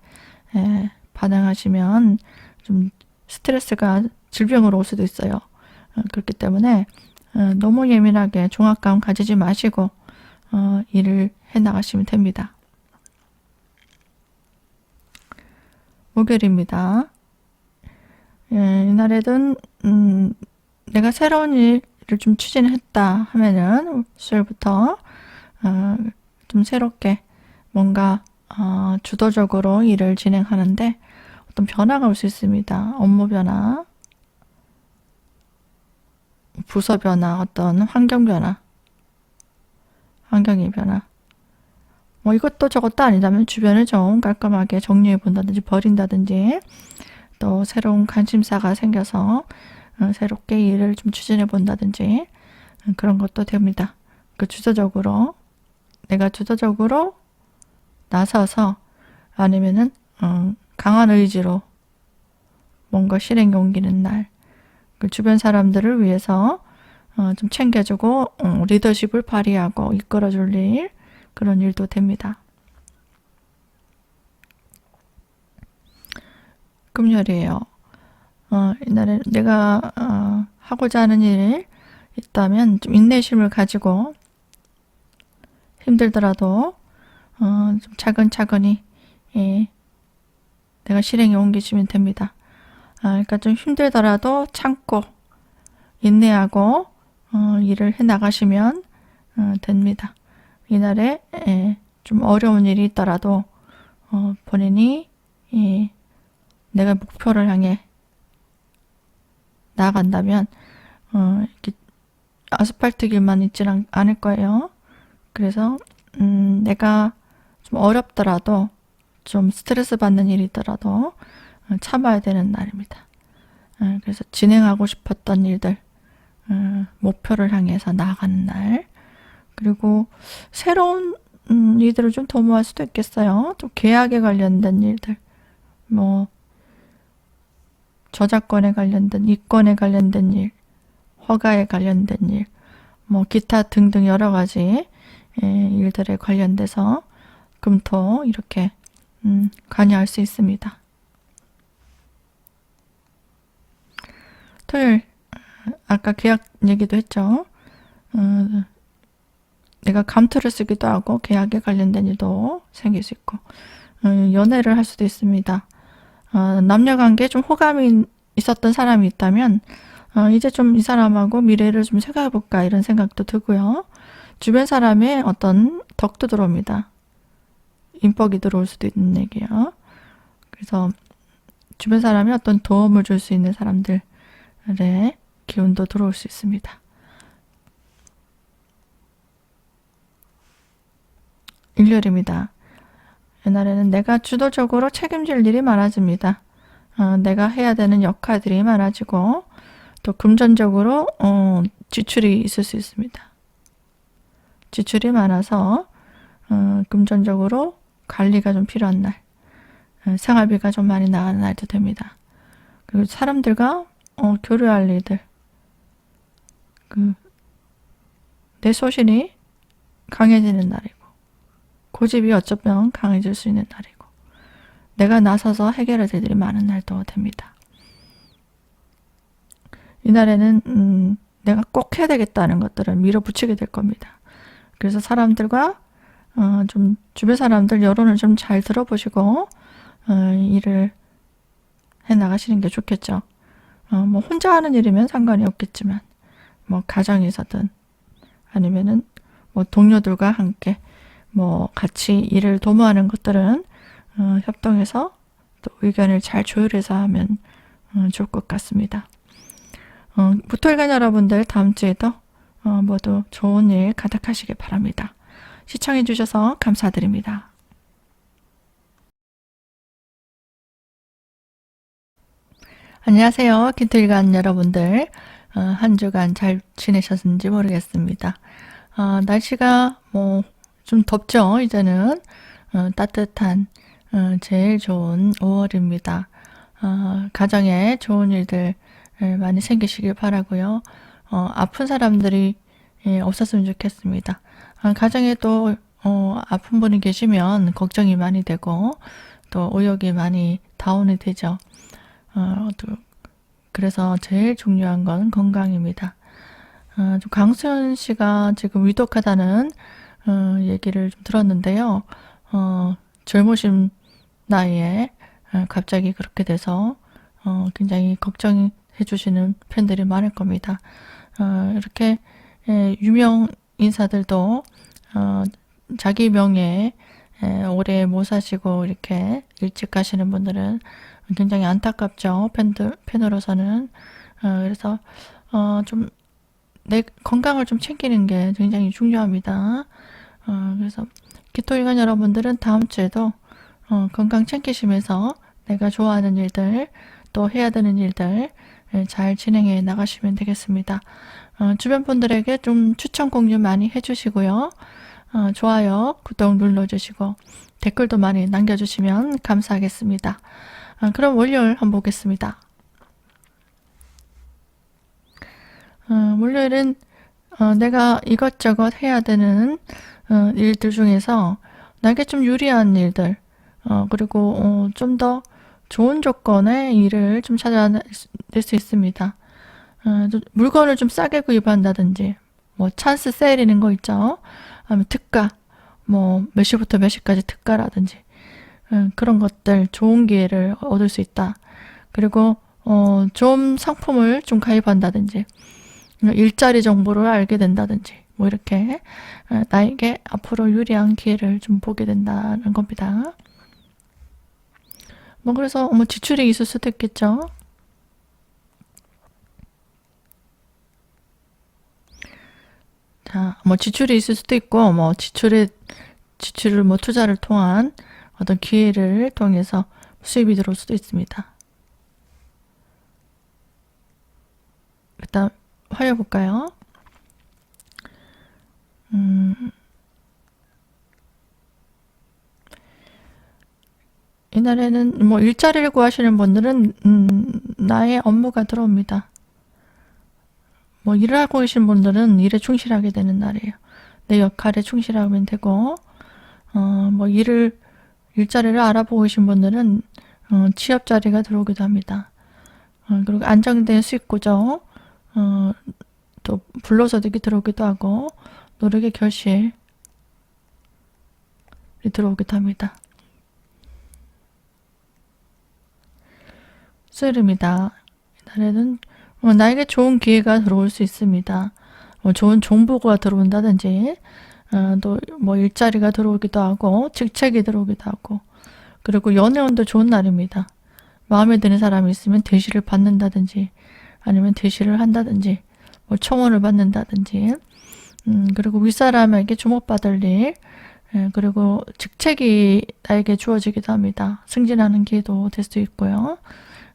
반응하시면 좀 스트레스가 질병으로 올 수도 있어요. 그렇기 때문에 너무 예민하게 종합감 가지지 마시고 일을 해나가시면 됩니다. 목요일입니다. 이날에는 내가 새로운 일을 좀 추진했다 하면은 수요일부터 좀 새롭게 뭔가 주도적으로 일을 진행하는데 어떤 변화가 올 수 있습니다. 업무 변화, 부서 변화, 어떤 환경 변화, 환경의 변화. 이것도 저것도 아니다면 주변을 좀 깔끔하게 정리해 본다든지 버린다든지 또 새로운 관심사가 생겨서 새롭게 일을 좀 추진해 본다든지 그런 것도 됩니다. 내가 주도적으로 나서서 아니면은 강한 의지로 뭔가 실행에 옮기는 날. 주변 사람들을 위해서 좀 챙겨주고 리더십을 발휘하고 이끌어줄 일, 그런 일도 됩니다. 금요일이에요. 이날에 내가 하고자 하는 일 있다면 좀 인내심을 가지고 힘들더라도 좀 차근차근히 예, 내가 실행에 옮기시면 됩니다. 그러니까 좀 힘들더라도 참고 인내하고 일을 해 나가시면 됩니다. 이날에 좀 어려운 일이 있더라도 본인이 내가 목표를 향해 나아간다면 이렇게 아스팔트 길만 있지는 않을 거예요. 그래서 내가 좀 어렵더라도 좀 스트레스 받는 일이 있더라도 참아야 되는 날입니다. 그래서 진행하고 싶었던 일들, 목표를 향해서 나아가는 날, 그리고 새로운 일들을 좀 도모할 수도 있겠어요. 좀 계약에 관련된 일들, 뭐 저작권에 관련된, 이권에 관련된 일, 허가에 관련된 일, 뭐 기타 등등 여러 가지 일들에 관련돼서 금토 이렇게 관여할 수 있습니다. 토요일 아까 계약 얘기도 했죠. 내가 감투를 쓰기도 하고 계약에 관련된 일도 생길 수 있고 연애를 할 수도 있습니다. 남녀관계에 좀 호감이 있었던 사람이 있다면 이제 좀 이 사람하고 미래를 좀 생각해볼까 이런 생각도 들고요. 주변 사람의 어떤 덕도 들어옵니다. 인복이 들어올 수도 있는 얘기예요. 그래서 주변 사람이 어떤 도움을 줄 수 있는 사람들의 기운도 들어올 수 있습니다. 일요일입니다. 이날에는 내가 주도적으로 책임질 일이 많아집니다. 내가 해야 되는 역할들이 많아지고 또 금전적으로 지출이 있을 수 있습니다. 지출이 많아서 금전적으로 관리가 좀 필요한 날, 생활비가 좀 많이 나가는 날도 됩니다. 그리고 사람들과 교류할 일들, 내 소신이 강해지는 날이고 고집이 어쩌면 강해질 수 있는 날이고 내가 나서서 해결할 일들이 많은 날도 됩니다. 이날에는 내가 꼭 해야 되겠다는 것들을 밀어붙이게 될 겁니다. 그래서 사람들과 좀 주변 사람들 여론을 좀 잘 들어보시고 일을 해 나가시는 게 좋겠죠. 뭐 혼자 하는 일이면 상관이 없겠지만 뭐 가정에서든 아니면은 뭐 동료들과 함께 뭐 같이 일을 도모하는 것들은 협동해서 또 의견을 잘 조율해서 하면 좋을 것 같습니다. 부토일간 여러분들 다음 주에도 모두 좋은 일 가득하시길 바랍니다. 시청해 주셔서 감사드립니다. 안녕하세요. 기토일간 여러분들. 한 주간 잘 지내셨는지 모르겠습니다. 날씨가 뭐 좀 덥죠. 이제는 따뜻한 제일 좋은 5월입니다. 가정에 좋은 일들 많이 생기시길 바라고요. 아픈 사람들이 없었으면 좋겠습니다. 가정에 또 아픈 분이 계시면 걱정이 많이 되고 또 의욕이 많이 다운이 되죠. 그래서 제일 중요한 건 건강입니다. 좀 강수연 씨가 지금 위독하다는 얘기를 좀 들었는데요. 젊으신 나이에 갑자기 그렇게 돼서 굉장히 걱정해 주시는 팬들이 많을 겁니다. 이렇게 유명 인사들도 자기 명예에 오래 못 사시고 이렇게 일찍 가시는 분들은 굉장히 안타깝죠. 팬으로서는. 그래서 좀 내 건강을 좀 챙기는 게 굉장히 중요합니다. 그래서 기토일간 여러분들은 다음 주에도 건강 챙기시면서 내가 좋아하는 일들 또 해야 되는 일들 잘 진행해 나가시면 되겠습니다. 주변 분들에게 좀 추천 공유 많이 해주시고요. 좋아요, 구독 눌러주시고 댓글도 많이 남겨주시면 감사하겠습니다. 그럼 월요일 한번 보겠습니다. 월요일은 내가 이것저것 해야 되는 일들 중에서 나에게 좀 유리한 일들 그리고 좀 더 좋은 조건의 일을 좀 찾아낼 수 있습니다. 물건을 좀 싸게 구입한다든지 뭐 찬스 세일이는 거 있죠. 아니면 특가 뭐 몇 시부터 몇 시까지 특가라든지 그런 것들 좋은 기회를 얻을 수 있다. 그리고 좋은 상품을 좀 가입한다든지 일자리 정보를 알게 된다든지 뭐 이렇게 나에게 앞으로 유리한 기회를 좀 보게 된다는 겁니다. 뭐 그래서 뭐 지출이 있을 수도 있겠죠. 자, 뭐 지출이 있을 수도 있고 뭐 지출을 뭐 투자를 통한 어떤 기회를 통해서 수입이 들어올 수도 있습니다. 일단 화요 볼까요? 이날에는 뭐 일자리를 구하시는 분들은 나의 업무가 들어옵니다. 뭐 일을 하고 계신 분들은 일에 충실하게 되는 날이에요. 내 역할에 충실하면 되고 뭐 일자리를 알아보고 계신 분들은 취업 자리가 들어오기도 합니다. 그리고 안정된 수익 구조, 또 불로소득이 들어오기도 하고 노력의 결실이 들어오기도 합니다. 수요일입니다. 이날에는 나에게 좋은 기회가 들어올 수 있습니다. 좋은 정보가 들어온다든지 또 뭐 일자리가 들어오기도 하고 직책이 들어오기도 하고 그리고 연애운도 좋은 날입니다. 마음에 드는 사람이 있으면 대시를 받는다든지 아니면 대시를 한다든지 뭐 청혼을 받는다든지 그리고 윗사람에게 주목받을 일 그리고 직책이 나에게 주어지기도 합니다. 승진하는 기회도 될 수 있고요.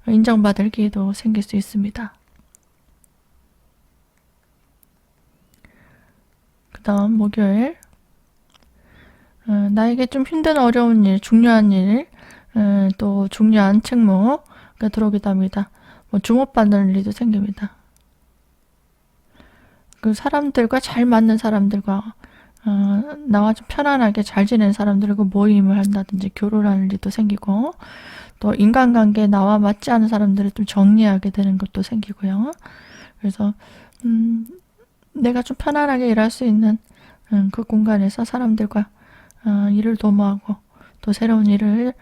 인정받을 기회도 생길 수 있습니다. 그 다음 목요일 나에게 좀 힘든 어려운 일, 중요한 일, 또 중요한 책무가 들어오기도 합니다. 뭐 주목받는 일도 생깁니다. 그 사람들과 잘 맞는 사람들과 나와 좀 편안하게 잘 지내는 사람들과 모임을 한다든지 교류하는 일도 생기고 또 인간관계에 나와 맞지 않은 사람들을 좀 정리하게 되는 것도 생기고요. 그래서 내가 좀 편안하게 일할 수 있는 그 공간에서 사람들과 일을 도모하고 또 새로운 일을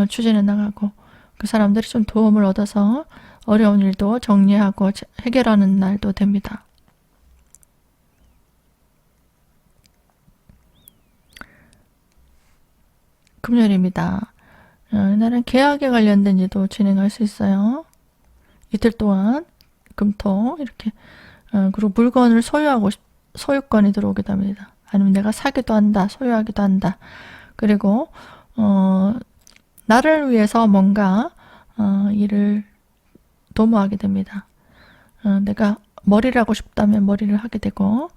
추진해 나가고 그 사람들이 좀 도움을 얻어서 어려운 일도 정리하고 해결하는 날도 됩니다. 금요일입니다. 이날은 계약에 관련된 일도 진행할 수 있어요. 이틀 동안 금토 이렇게 그리고 물건을 소유권이 들어오기도 합니다. 아니면 내가 사기도 한다, 소유하기도 한다. 그리고 나를 위해서 뭔가 일을 도모하게 됩니다. 내가 머리를 하고 싶다면 머리를 하게 되고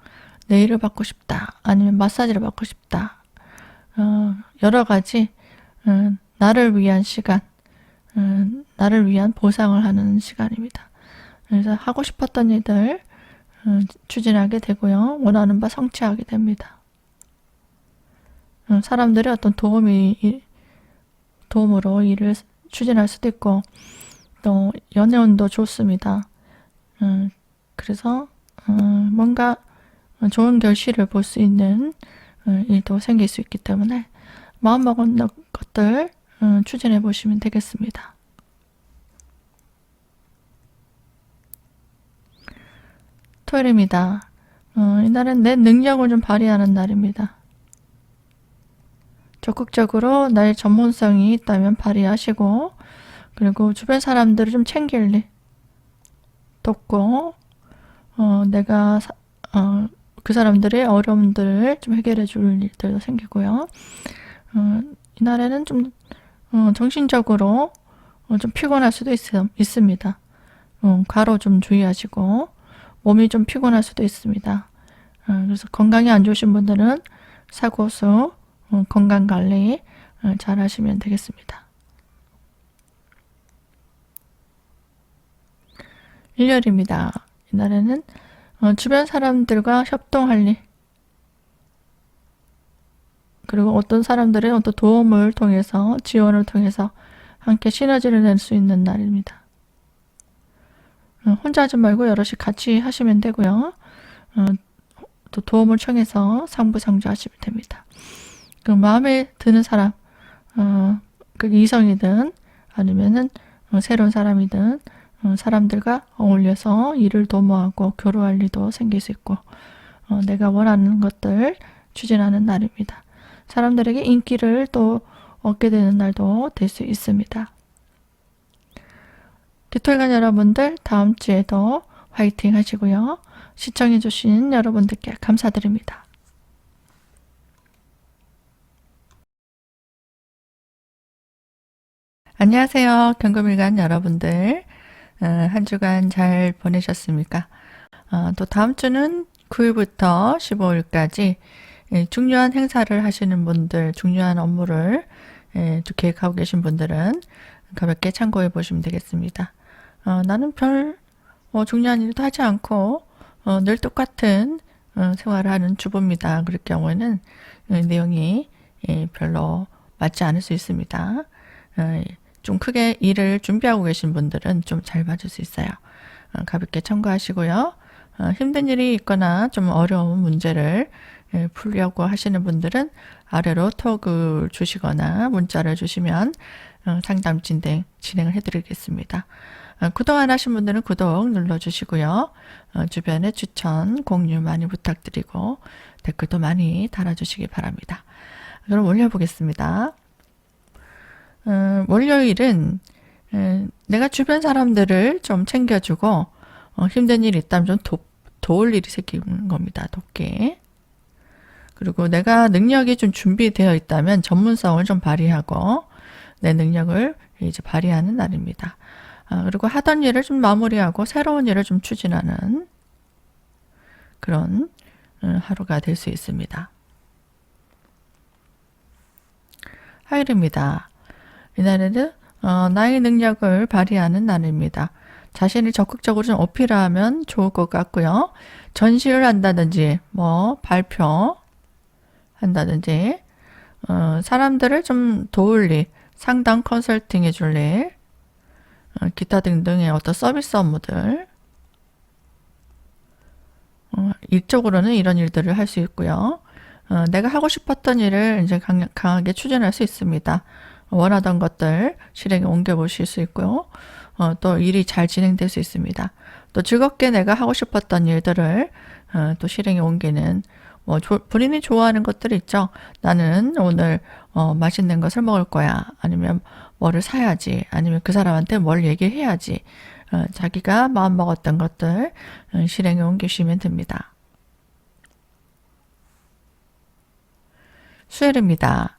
네일을 받고 싶다, 아니면 마사지를 받고 싶다. 여러 가지 나를 위한 시간, 나를 위한 보상을 하는 시간입니다. 그래서 하고 싶었던 일들 추진하게 되고요. 원하는 바 성취하게 됩니다. 사람들의 어떤 도움으로 일을 추진할 수도 있고 또 연애운도 좋습니다. 그래서 뭔가 좋은 결실을 볼 수 있는 일도 생길 수 있기 때문에 마음먹은 것들 추진해 보시면 되겠습니다. 토요일입니다. 이날은 내 능력을 좀 발휘하는 날입니다. 적극적으로 나의 전문성이 있다면 발휘하시고 그리고 주변 사람들을 좀 챙길 일 돕고 내가 그 사람들의 어려움들을 좀 해결해 줄 일들도 생기고요. 이날에는 좀 정신적으로 좀 피곤할 수도 있습니다. 과로 좀 주의하시고 몸이 좀 피곤할 수도 있습니다. 그래서 건강이 안 좋으신 분들은 사고수 건강관리 잘 하시면 되겠습니다. 일요일입니다. 이날에는 주변 사람들과 협동할 일 그리고 어떤 사람들의 어떤 도움을 통해서 지원을 통해서 함께 시너지를 낼 수 있는 날입니다. 혼자 하지 말고 여럿이 같이 하시면 되고요. 또 도움을 청해서 상부상조하시면 됩니다. 그 마음에 드는 사람, 그 이성이든 아니면은 새로운 사람이든 사람들과 어울려서 일을 도모하고 교류할 일도 생길 수 있고 내가 원하는 것들 추진하는 날입니다. 사람들에게 인기를 또 얻게 되는 날도 될 수 있습니다. 디토일간 여러분들 다음 주에도 화이팅 하시고요. 시청해주신 여러분들께 감사드립니다. 안녕하세요. 경금일간 여러분들. 한 주간 잘 보내셨습니까? 또 다음 주는 9일부터 15일까지 중요한 행사를 하시는 분들, 중요한 업무를 또 계획하고 계신 분들은 가볍게 참고해 보시면 되겠습니다. 나는 별 중요한 일도 하지 않고 늘 똑같은 생활을 하는 주부입니다. 그럴 경우에는 내용이 별로 맞지 않을 수 있습니다. 좀 크게 일을 준비하고 계신 분들은 좀 잘 맞을 수 있어요. 가볍게 참고하시고요. 힘든 일이 있거나 좀 어려운 문제를 풀려고 하시는 분들은 아래로 톡을 주시거나 문자를 주시면 상담 진행을 해드리겠습니다. 구독 안 하신 분들은 구독 눌러주시고요. 주변에 추천, 공유 많이 부탁드리고 댓글도 많이 달아주시기 바랍니다. 그럼 올려보겠습니다. 월요일은 내가 주변 사람들을 좀 챙겨주고 힘든 일이 있다면 좀 도울 일이 생기는 겁니다. 돕게. 그리고 내가 능력이 좀 준비되어 있다면 전문성을 좀 발휘하고 내 능력을 이제 발휘하는 날입니다. 그리고 하던 일을 좀 마무리하고 새로운 일을 좀 추진하는 그런 하루가 될 수 있습니다. 화요일입니다. 이날에는 나의 능력을 발휘하는 날입니다. 자신을 적극적으로 좀 어필하면 좋을 것 같고요. 전시를 한다든지 발표 한다든지 사람들을 좀 도울 일, 상담 컨설팅 해줄 일, 기타 등등의 어떤 서비스 업무들 일적으로는 이런 일들을 할 수 있고요. 내가 하고 싶었던 일을 이제 강하게 추진할 수 있습니다. 원하던 것들 실행에 옮겨보실 수 있고요. 또 일이 잘 진행될 수 있습니다. 또 즐겁게 내가 하고 싶었던 일들을 또 실행에 옮기는 본인이 좋아하는 것들이 있죠. 나는 오늘 맛있는 것을 먹을 거야. 아니면 뭐를 사야지. 아니면 그 사람한테 뭘 얘기해야지. 자기가 마음먹었던 것들 실행에 옮기시면 됩니다. 수요일입니다.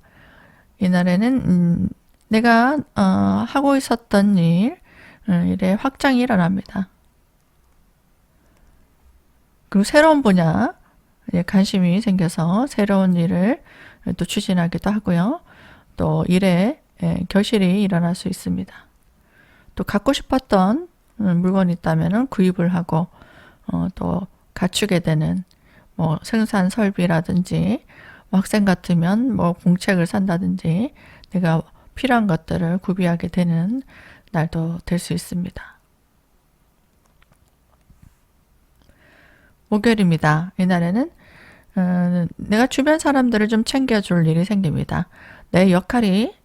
이날에는 내가 하고 있었던 일에 확장이 일어납니다. 그리고 새로운 분야에 관심이 생겨서 새로운 일을 또 추진하기도 하고요. 또 일에 결실이 일어날 수 있습니다. 또 갖고 싶었던 물건이 있다면 구입을 하고 또 갖추게 되는 생산 설비라든지 학생 같으면 공책을 산다든지 내가 필요한 것들을 구비하게 되는 날도 될 수 있습니다. 목요일입니다. 이날에는 내가 주변 사람들을 좀 챙겨줄 일이 생깁니다. 내 역할이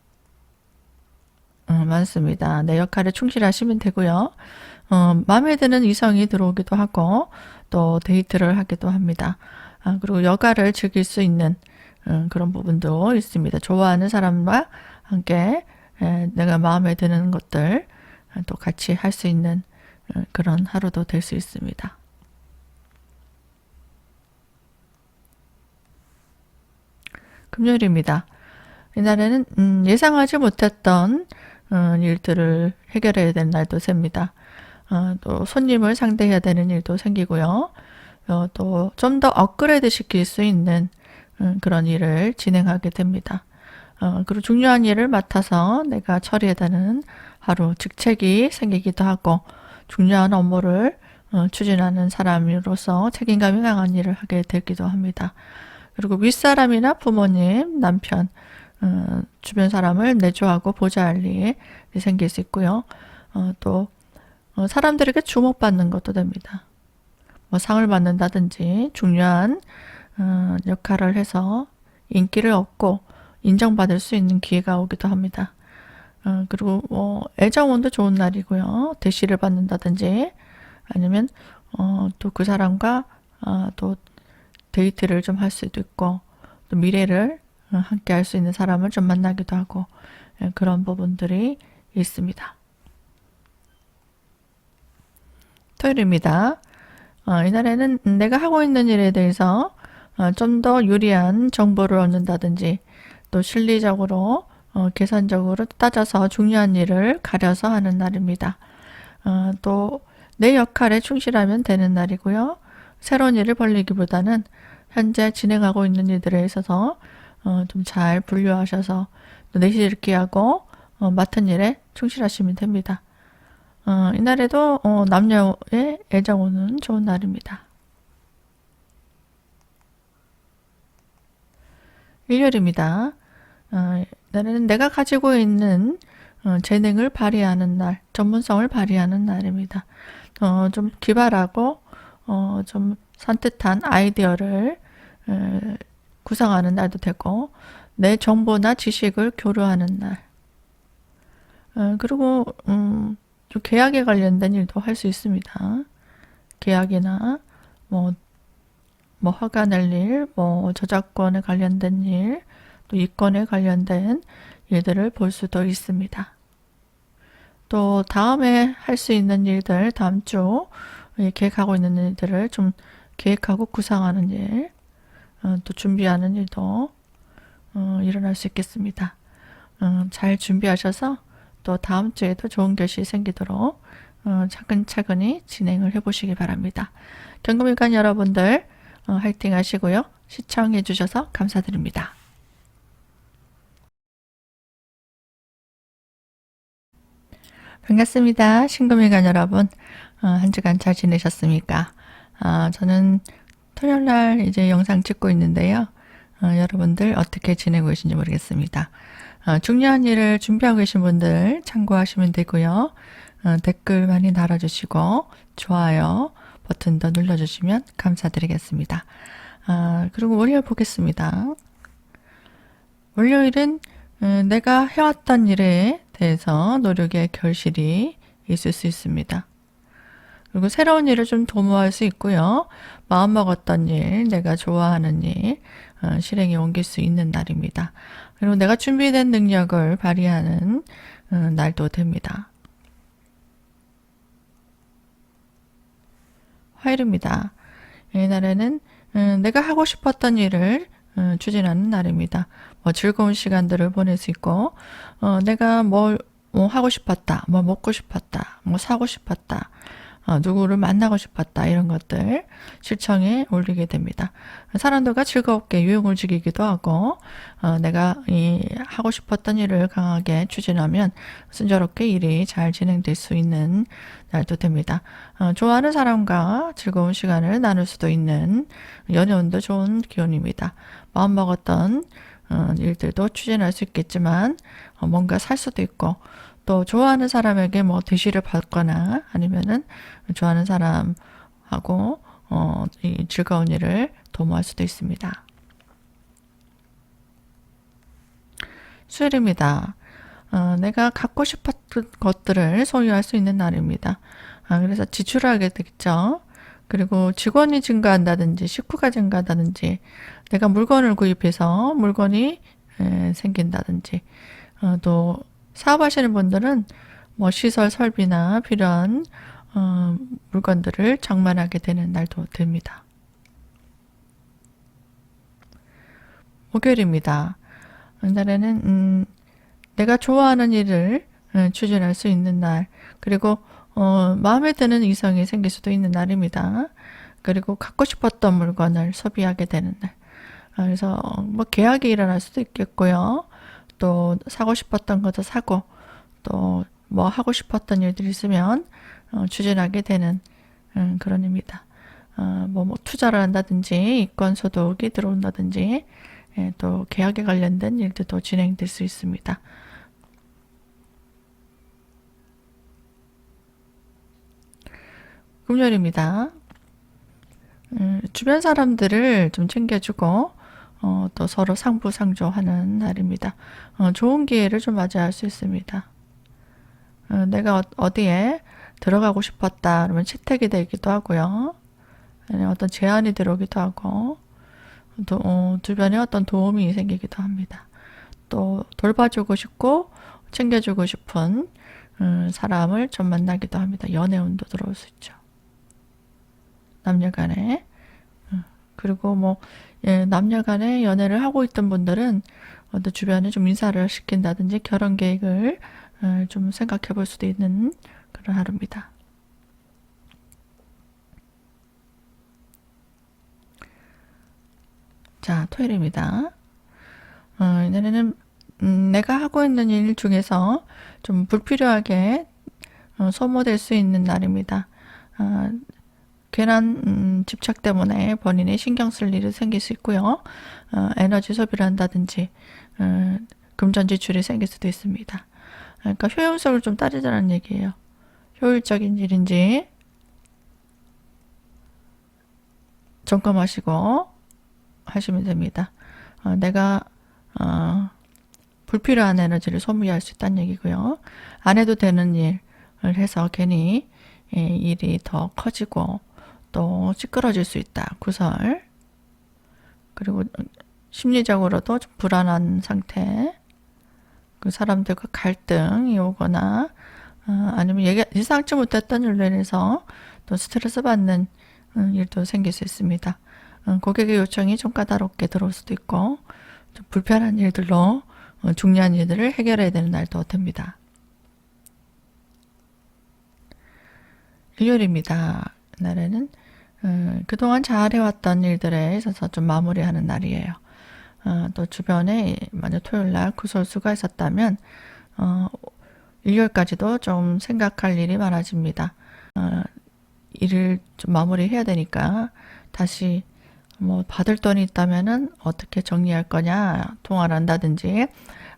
많습니다. 내 역할에 충실하시면 되고요. 마음에 드는 이성이 들어오기도 하고 또 데이트를 하기도 합니다. 그리고 여가를 즐길 수 있는 그런 부분도 있습니다. 좋아하는 사람과 함께 내가 마음에 드는 것들 또 같이 할 수 있는 그런 하루도 될 수 있습니다. 금요일입니다. 이날에는 예상하지 못했던 일들을 해결해야 되는 날도 셉니다. 또 손님을 상대해야 되는 일도 생기고요. 또 좀 더 업그레이드 시킬 수 있는 그런 일을 진행하게 됩니다. 그리고 중요한 일을 맡아서 내가 처리해야 되는 하루 직책이 생기기도 하고 중요한 업무를 추진하는 사람으로서 책임감이 강한 일을 하게 되기도 합니다. 그리고 윗사람이나 부모님, 남편, 주변 사람을 내조하고 보좌할 일이 생길 수 있고요. 또 사람들에게 주목받는 것도 됩니다. 상을 받는다든지 중요한 역할을 해서 인기를 얻고 인정받을 수 있는 기회가 오기도 합니다. 그리고 애정운도 좋은 날이고요. 대시를 받는다든지 아니면 또 그 사람과 또 데이트를 좀 할 수도 있고 또 미래를 함께 할 수 있는 사람을 좀 만나기도 하고 그런 부분들이 있습니다. 토요일입니다. 이날에는 내가 하고 있는 일에 대해서 좀 더 유리한 정보를 얻는다든지 또 실리적으로 계산적으로 따져서 중요한 일을 가려서 하는 날입니다. 또 내 역할에 충실하면 되는 날이고요. 새로운 일을 벌리기보다는 현재 진행하고 있는 일들에 있어서 좀 잘 분류하셔서 또 내실있게 하고 맡은 일에 충실하시면 됩니다. 이날에도 남녀의 애정운은 좋은 날입니다. 일요일입니다. 이날에는 내가 가지고 있는 재능을 발휘하는 날, 전문성을 발휘하는 날입니다. 좀 기발하고 좀 산뜻한 아이디어를 구상하는 날도 되고 내 정보나 지식을 교류하는 날. 그리고 좀 계약에 관련된 일도 할 수 있습니다. 계약이나 뭐 화가 낼 일, 저작권에 관련된 일, 또 이권에 관련된 일들을 볼 수도 있습니다. 또 다음에 할 수 있는 일들, 다음 주 계획하고 있는 일들을 좀 계획하고 구상하는 일, 또 준비하는 일도 일어날 수 있겠습니다. 잘 준비하셔서 또 다음 주에도 좋은 결실이 생기도록 차근차근히 진행을 해보시기 바랍니다. 경금일간 여러분들 화이팅 하시고요. 시청해 주셔서 감사드립니다. 반갑습니다. 신금일간 여러분, 한 주간 잘 지내셨습니까? 저는 토요일날 이제 영상 찍고 있는데요. 여러분들 어떻게 지내고 계신지 모르겠습니다. 중요한 일을 준비하고 계신 분들 참고하시면 되고요. 댓글 많이 달아주시고 좋아요 버튼도 눌러주시면 감사드리겠습니다. 그리고 월요일 보겠습니다. 월요일은 내가 해왔던 일에 대해서 노력의 결실이 있을 수 있습니다. 그리고 새로운 일을 좀 도모할 수 있고요. 마음먹었던 일, 내가 좋아하는 일, 실행에 옮길 수 있는 날입니다. 그리고 내가 준비된 능력을 발휘하는 날도 됩니다. 화요일입니다. 이 날에는 내가 하고 싶었던 일을 추진하는 날입니다. 즐거운 시간들을 보낼 수 있고 내가 뭘 하고 싶었다, 뭐 먹고 싶었다, 뭐 사고 싶었다, 누구를 만나고 싶었다 이런 것들 실천에 올리게 됩니다. 사람들과 즐겁게 유흥을 즐기기도 하고 내가 하고 싶었던 일을 강하게 추진하면 순조롭게 일이 잘 진행될 수 있는 날도 됩니다. 좋아하는 사람과 즐거운 시간을 나눌 수도 있는 연애운도 좋은 기운입니다. 마음먹었던 일들도 추진할 수 있겠지만 뭔가 살 수도 있고 또 좋아하는 사람에게 대시를 받거나 아니면은 좋아하는 사람하고 이 즐거운 일을 도모할 수도 있습니다. 수요일입니다. 내가 갖고 싶었던 것들을 소유할 수 있는 날입니다. 그래서 지출하게 되겠죠. 그리고 직원이 증가한다든지 식구가 증가한다든지 내가 물건을 구입해서 물건이 생긴다든지 또 사업하시는 분들은 시설 설비나 필요한 물건들을 장만하게 되는 날도 됩니다. 목요일입니다. 이날에는 내가 좋아하는 일을 추진할 수 있는 날, 그리고 마음에 드는 이성이 생길 수도 있는 날입니다. 그리고 갖고 싶었던 물건을 소비하게 되는 날. 그래서 계약이 일어날 수도 있겠고요. 또 사고 싶었던 것도 사고 또 하고 싶었던 일들이 있으면 추진하게 되는 그런 입니다. 투자를 한다든지 이권 소득이 들어온다든지 또 계약에 관련된 일들도 진행될 수 있습니다. 금요일입니다. 주변 사람들을 좀 챙겨주고 또 서로 상부상조하는 날입니다. 좋은 기회를 좀 맞이할 수 있습니다. 내가 어디에 들어가고 싶었다 그러면 채택이 되기도 하고요. 아니면 어떤 제안이 들어오기도 하고 주변에 어떤 도움이 생기기도 합니다. 또 돌봐주고 싶고 챙겨주고 싶은 사람을 좀 만나기도 합니다. 연애운도 들어올 수 있죠. 남녀간에. 그리고 뭐 남녀간에 연애를 하고 있던 분들은 또 주변에 좀 인사를 시킨다든지 결혼 계획을 좀 생각해 볼 수도 있는 그런 하루입니다. 자, 토요일입니다. 이날에는 내가 하고 있는 일 중에서 좀 불필요하게 소모될 수 있는 날입니다. 괜한 집착 때문에 본인이 신경 쓸 일이 생길 수 있고요. 에너지 소비를 한다든지 금전 지출이 생길 수도 있습니다. 그러니까 효용성을 좀 따지자는 얘기예요. 효율적인 일인지 점검하시고 하시면 됩니다. 내가 불필요한 에너지를 소비할 수 있다는 얘기고요. 안 해도 되는 일을 해서 괜히 일이 더 커지고 또 찌그러질 수 있다. 구설. 그리고 심리적으로도 좀 불안한 상태. 그 사람들과 갈등이 오거나 아니면 예상치 못했던 일로 인해서 또 스트레스 받는 일도 생길 수 있습니다. 고객의 요청이 좀 까다롭게 들어올 수도 있고 좀 불편한 일들로 중요한 일들을 해결해야 되는 날도 됩니다. 일요일입니다. 날에는 그동안 잘 해왔던 일들에 있어서 좀 마무리하는 날이에요. 또 주변에 만약 토요일날 구설수가 있었다면 일요일까지도 좀 생각할 일이 많아집니다. 일을 좀 마무리해야 되니까 다시 뭐 받을 돈이 있다면은 어떻게 정리할 거냐 통화를 한다든지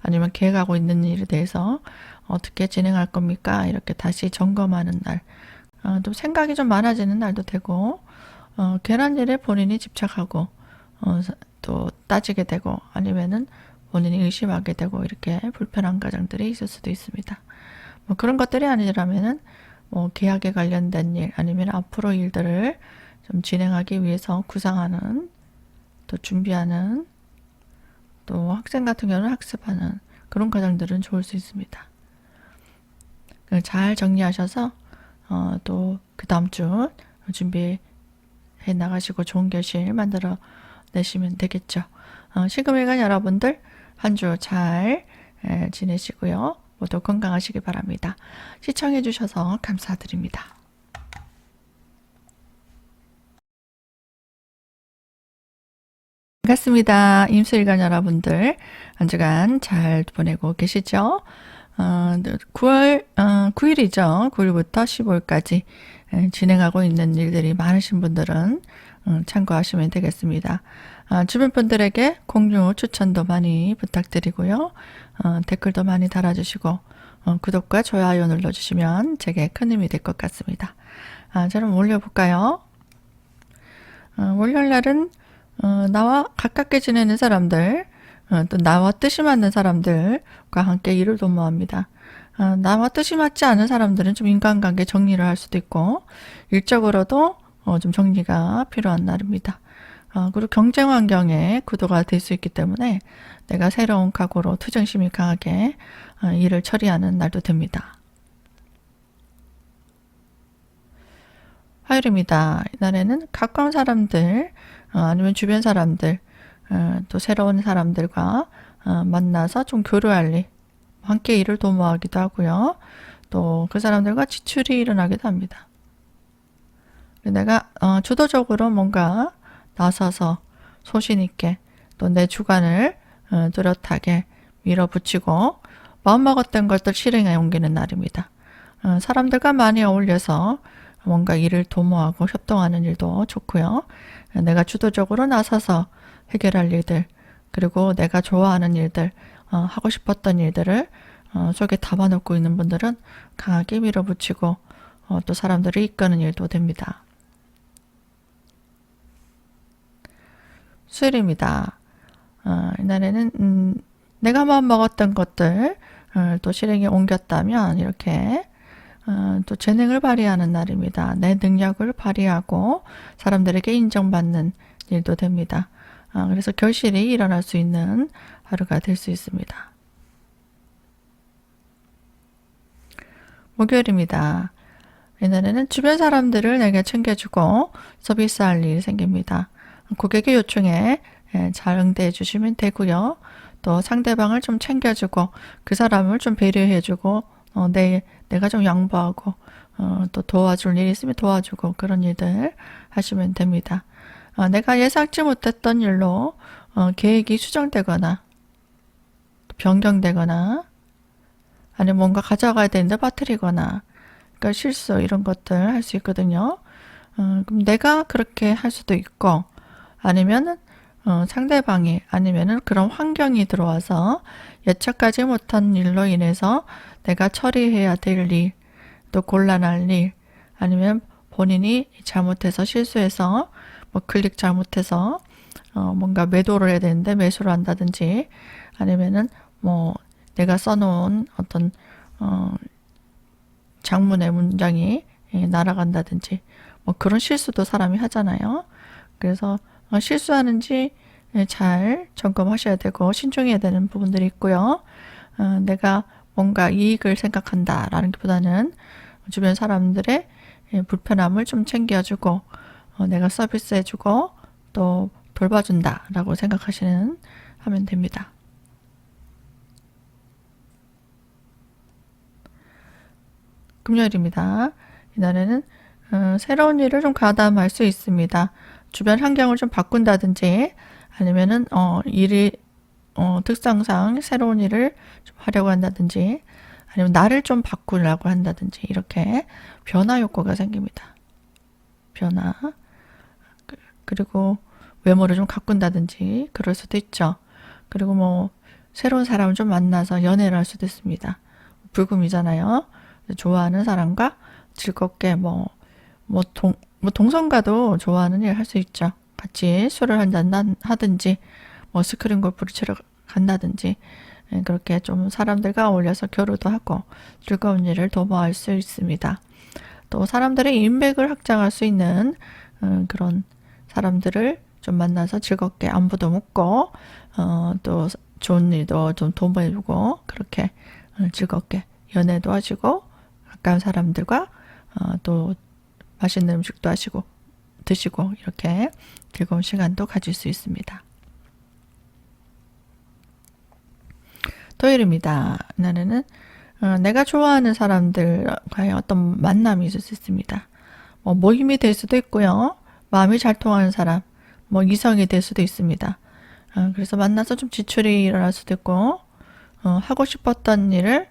아니면 계획하고 있는 일에 대해서 어떻게 진행할 겁니까? 이렇게 다시 점검하는 날. 또 생각이 좀 많아지는 날도 되고 괜한 일에 본인이 집착하고 또 따지게 되고 아니면은 본인이 의심하게 되고 이렇게 불편한 과정들이 있을 수도 있습니다. 뭐 그런 것들이 아니라면은 뭐 계약에 관련된 일 아니면 앞으로 일들을 좀 진행하기 위해서 구상하는 또 준비하는 또 학생 같은 경우는 학습하는 그런 과정들은 좋을 수 있습니다. 잘 정리하셔서 또 그 다음 주 준비해 나가시고 좋은 결실 만들어 내시면 되겠죠. 시금일간 여러분들 한 주 잘 지내시고요. 모두 건강하시기 바랍니다. 시청해 주셔서 감사드립니다. 반갑습니다. 임수일간 여러분들 한 주간 잘 보내고 계시죠? 9월 9일이죠. 9일부터 15일까지 진행하고 있는 일들이 많으신 분들은 참고하시면 되겠습니다. 주변 분들에게 공유 추천도 많이 부탁드리고요. 댓글도 많이 달아주시고 구독과 좋아요 눌러주시면 제게 큰 힘이 될 것 같습니다. 자, 그럼 올려볼까요? 월요일날은 나와 가깝게 지내는 사람들 또 나와 뜻이 맞는 사람들과 함께 일을 도모합니다. 나와 뜻이 맞지 않은 사람들은 좀 인간관계 정리를 할 수도 있고 일적으로도 좀 정리가 필요한 날입니다. 그리고 경쟁 환경에 구도가 될 수 있기 때문에 내가 새로운 각오로 투쟁심이 강하게 일을 처리하는 날도 됩니다. 화요일입니다. 이날에는 가까운 사람들 아니면 주변 사람들 또 새로운 사람들과 만나서 좀 교류할 일 함께 일을 도모하기도 하고요. 또 그 사람들과 지출이 일어나기도 합니다. 내가 주도적으로 뭔가 나서서 소신 있게 또 내 주관을 뚜렷하게 밀어붙이고 마음먹었던 것들 실행에 옮기는 날입니다. 사람들과 많이 어울려서 뭔가 일을 도모하고 협동하는 일도 좋고요. 내가 주도적으로 나서서 해결할 일들 그리고 내가 좋아하는 일들 하고 싶었던 일들을 속에 담아놓고 있는 분들은 강하게 밀어붙이고 또 사람들을 이끄는 일도 됩니다. 수요일입니다. 이날에는 내가 마음 먹었던 것들 또 실행에 옮겼다면 이렇게 또 재능을 발휘하는 날입니다. 내 능력을 발휘하고 사람들에게 인정받는 일도 됩니다. 그래서 결실이 일어날 수 있는 하루가 될 수 있습니다. 목요일입니다. 이날에는 주변 사람들을 내게 챙겨주고 서비스할 일이 생깁니다. 고객의 요청에 잘 응대해 주시면 되고요. 또 상대방을 좀 챙겨주고 그 사람을 좀 배려해주고 내가 좀 양보하고 또 도와줄 일이 있으면 도와주고 그런 일들 하시면 됩니다. 내가 예상치 못했던 일로 계획이 수정되거나 변경되거나 아니면 뭔가 가져가야 되는데 빠뜨리거나 그러니까 실수 이런 것들 할 수 있거든요. 그럼 내가 그렇게 할 수도 있고 아니면은 상대방이 아니면은 그런 환경이 들어와서 예측하지 못한 일로 인해서 내가 처리해야 될 일, 또 곤란할 일, 아니면 본인이 잘못해서 실수해서 뭐 클릭 잘못해서 뭔가 매도를 해야 되는데 매수를 한다든지 아니면은 뭐 내가 써놓은 어떤 장문의 문장이 날아간다든지 뭐 그런 실수도 사람이 하잖아요. 그래서 실수하는지 잘 점검하셔야 되고 신중해야 되는 부분들이 있고요. 내가 뭔가 이익을 생각한다라는 것보다는 주변 사람들의 불편함을 좀 챙겨주고 내가 서비스해주고 또 돌봐준다라고 생각하시는 하면 됩니다. 금요일입니다. 이날에는 새로운 일을 좀 가담할 수 있습니다. 주변 환경을 좀 바꾼다든지 아니면은 일이 특성상 새로운 일을 좀 하려고 한다든지 아니면 나를 좀 바꾸려고 한다든지 이렇게 변화 효과가 생깁니다. 변화. 그리고 외모를 좀 가꾼다든지 그럴 수도 있죠. 그리고 뭐 새로운 사람을 좀 만나서 연애를 할 수도 있습니다. 불금이잖아요. 좋아하는 사람과 즐겁게 동성과도 좋아하는 일 할 수 있죠. 같이 술을 하든지 뭐 스크린 골프를 치러 간다든지 그렇게 좀 사람들과 어울려서 교류도 하고 즐거운 일을 도모할 수 있습니다. 또 사람들의 인맥을 확장할 수 있는 그런 사람들을 좀 만나서 즐겁게 안부도 묻고 또 좋은 일도 좀 도모해주고 그렇게 즐겁게 연애도 하시고 가까운 사람들과 또 맛있는 음식도 하시고 드시고 이렇게 즐거운 시간도 가질 수 있습니다. 토요일입니다. 날에는 내가 좋아하는 사람들과의 어떤 만남이 있을 수 있습니다. 모임이 될 수도 있고요. 마음이 잘 통하는 사람, 이성이 될 수도 있습니다. 그래서 만나서 좀 지출이 일어날 수도 있고 하고 싶었던 일을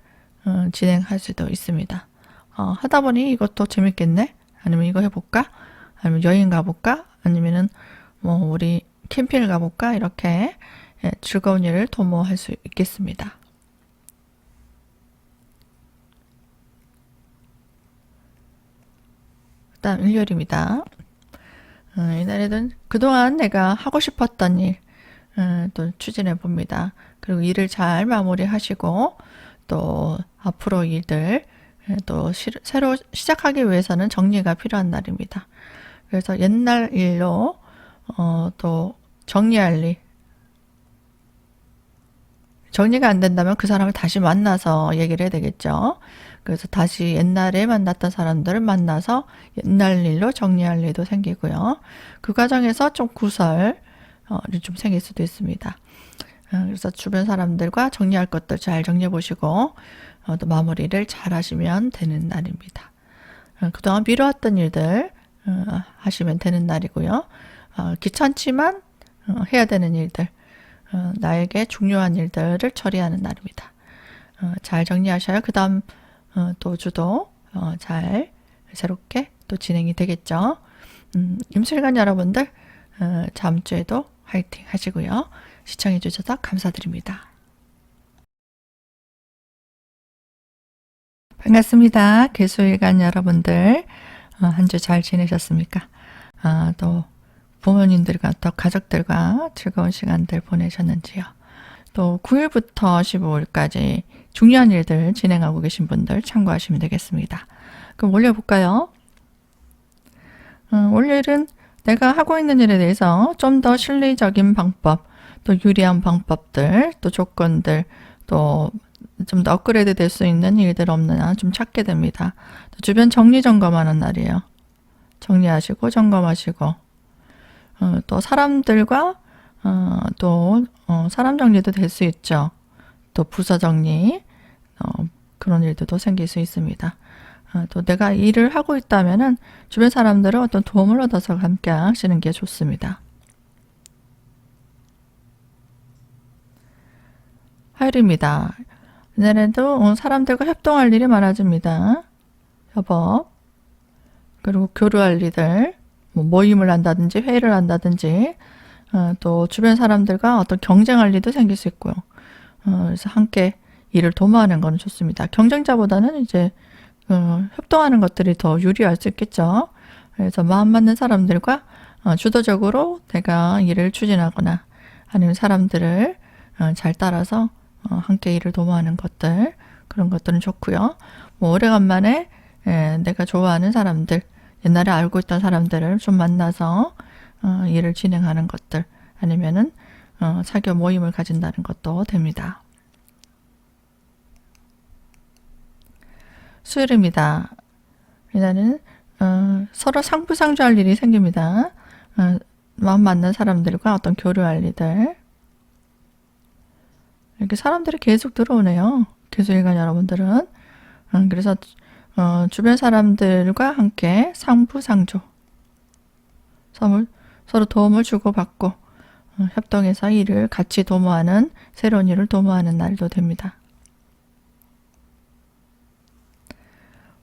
진행할 수도 있습니다. 하다 보니 이것도 재밌겠네? 아니면 이거 해볼까? 아니면 여행 가볼까? 아니면은 우리 캠핑을 가볼까? 이렇게 즐거운 일을 도모할 수 있겠습니다. 다음 일요일입니다. 이날에는 그동안 내가 하고 싶었던 일 또 추진해 봅니다. 그리고 일을 잘 마무리하시고 또 앞으로 일들 또 새로 시작하기 위해서는 정리가 필요한 날입니다. 그래서 옛날 일로 또 정리할 일 정리가 안 된다면 그 사람을 다시 만나서 얘기를 해야 되겠죠. 그래서 다시 옛날에 만났던 사람들을 만나서 옛날 일로 정리할 일도 생기고요. 그 과정에서 좀 구설이 좀 생길 수도 있습니다. 그래서 주변 사람들과 정리할 것들 잘 정리해 보시고 또 마무리를 잘 하시면 되는 날입니다. 그동안 미뤄왔던 일들 하시면 되는 날이고요. 귀찮지만 해야 되는 일들 나에게 중요한 일들을 처리하는 날입니다. 잘 정리하셔야 그 다음 또 주도 잘 새롭게 또 진행이 되겠죠. 임술관 여러분들 다음 주에도 화이팅 하시고요. 시청해 주셔서 감사드립니다. 반갑습니다. 개수일관 여러분들 한 주 잘 지내셨습니까? 또 부모님들과 또 가족들과 즐거운 시간들 보내셨는지요. 또 9일부터 15일까지 중요한 일들 진행하고 계신 분들 참고하시면 되겠습니다. 그럼 올려볼까요? 올일은 내가 하고 있는 일에 대해서 좀 더 실리적인 방법, 또 유리한 방법들, 또 조건들, 또 좀 더 업그레이드 될 수 있는 일들 없느냐 좀 찾게 됩니다. 또 주변 정리 점검하는 날이에요. 정리하시고 점검하시고 또 사람들과 사람 정리도 될 수 있죠. 또 부서 정리 그런 일들도 생길 수 있습니다. 또 내가 일을 하고 있다면은 주변 사람들은 어떤 도움을 얻어서 함께 하시는 게 좋습니다. 화요일입니다. 이날에도 사람들과 협동할 일이 많아집니다. 협업, 그리고 교류할 일들, 뭐 모임을 한다든지 회의를 한다든지 또 주변 사람들과 어떤 경쟁할 일도 생길 수 있고요. 그래서 함께 일을 도모하는 건 좋습니다. 경쟁자보다는 이제 협동하는 것들이 더 유리할 수 있겠죠. 그래서 마음 맞는 사람들과 주도적으로 내가 일을 추진하거나 아니면 사람들을 잘 따라서 함께 일을 도모하는 것들, 그런 것들은 좋고요. 뭐 오래간만에 내가 좋아하는 사람들, 옛날에 알고 있던 사람들을 좀 만나서 일을 진행하는 것들, 아니면은 사교 모임을 가진다는 것도 됩니다. 수요일입니다. 이날은 서로 상부상조할 일이 생깁니다. 마음 맞는 사람들과 어떤 교류할 일들. 이렇게 사람들이 계속 들어오네요. 기술일간 여러분들은. 그래서 주변 사람들과 함께 상부상조. 서로 도움을 주고받고 협동해서 일을 같이 도모하는, 새로운 일을 도모하는 날도 됩니다.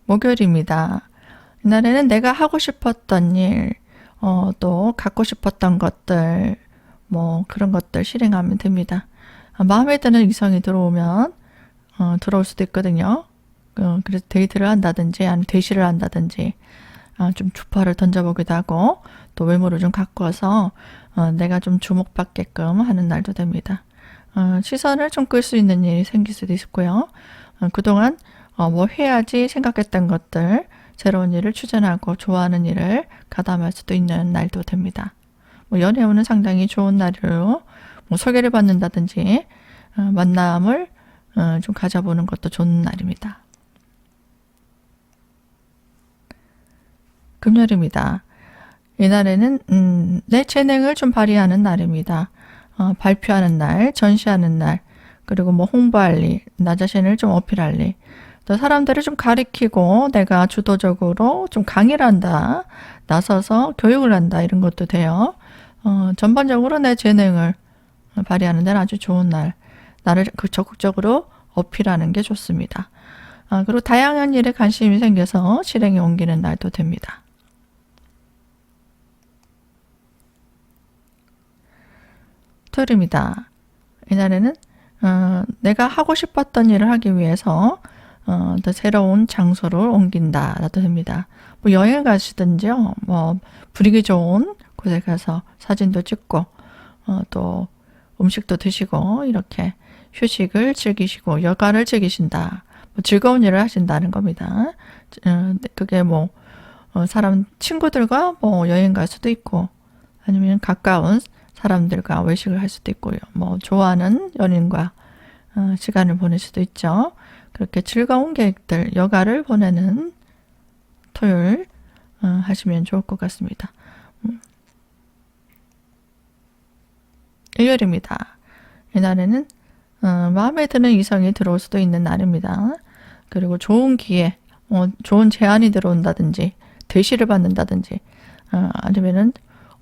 목요일입니다. 이날에는 내가 하고 싶었던 일, 또 갖고 싶었던 것들, 뭐 그런 것들 실행하면 됩니다. 마음에 드는 이성이 들어오면 들어올 수도 있거든요. 그래서 데이트를 한다든지 아니면 대시를 한다든지 좀 주파를 던져보기도 하고 또 외모를 좀 갖고 와서 내가 좀 주목받게끔 하는 날도 됩니다. 시선을 좀 끌 수 있는 일이 생길 수도 있고요. 그동안 뭐 해야지 생각했던 것들, 새로운 일을 추진하고 좋아하는 일을 가담할 수도 있는 날도 됩니다. 뭐 연애운은 상당히 좋은 날이로 뭐 소개를 받는다든지 만남을 좀 가져보는 것도 좋은 날입니다. 금요일입니다. 이날에는 내 재능을 좀 발휘하는 날입니다. 발표하는 날, 전시하는 날, 그리고 뭐 홍보할 일, 나 자신을 좀 어필할 일, 또 사람들을 좀 가리키고 내가 주도적으로 좀 강의를 한다, 나서서 교육을 한다, 이런 것도 돼요. 전반적으로 내 재능을 발휘하는 데는 아주 좋은 날, 나를 적극적으로 어필하는 게 좋습니다. 그리고 다양한 일에 관심이 생겨서 실행에 옮기는 날도 됩니다. 토요일입니다. 이날에는 내가 하고 싶었던 일을 하기 위해서 더 새로운 장소를 옮긴다라도 됩니다. 뭐 여행 가시든지요, 뭐 분위기 좋은 곳에 가서 사진도 찍고 또 음식도 드시고 이렇게 휴식을 즐기시고 여가를 즐기신다. 뭐 즐거운 일을 하신다는 겁니다. 그게 뭐 사람 친구들과 뭐 여행 갈 수도 있고 아니면 가까운 사람들과 외식을 할 수도 있고요. 뭐 좋아하는 연인과 시간을 보낼 수도 있죠. 그렇게 즐거운 계획들, 여가를 보내는 토요일 하시면 좋을 것 같습니다. 일요일입니다. 이날에는 마음에 드는 이성이 들어올 수도 있는 날입니다. 그리고 좋은 기회, 좋은 제안이 들어온다든지 대시를 받는다든지 아니면은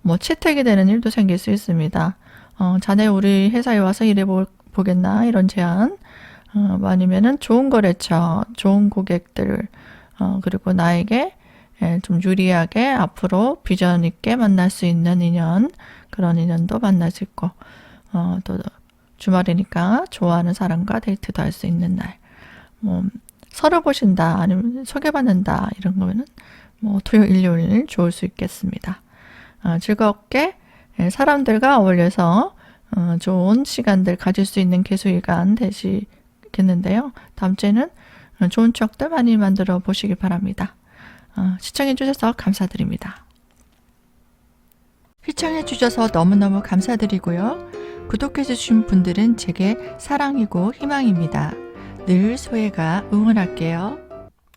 뭐 채택이 되는 일도 생길 수 있습니다. 자네 우리 회사에 와서 일해보겠나 이런 제안, 아니면은 좋은 거래처, 좋은 고객들, 그리고 나에게 좀 유리하게 앞으로 비전 있게 만날 수 있는 인연, 그런 인연도 만날 수 있고 또 주말이니까 좋아하는 사람과 데이트도 할 수 있는 날, 뭐 서로 보신다 아니면 소개받는다 이런 거면은 뭐 토요일, 일요일 좋을 수 있겠습니다. 즐겁게 사람들과 어울려서 좋은 시간들 가질 수 있는 개수일간 되시겠는데요. 다음 주에는 좋은 추억들 많이 만들어 보시기 바랍니다. 시청해 주셔서 감사드립니다. 시청해 주셔서 너무너무 감사드리고요. 구독해 주신 분들은 제게 사랑이고 희망입니다. 늘 소혜가 응원할게요.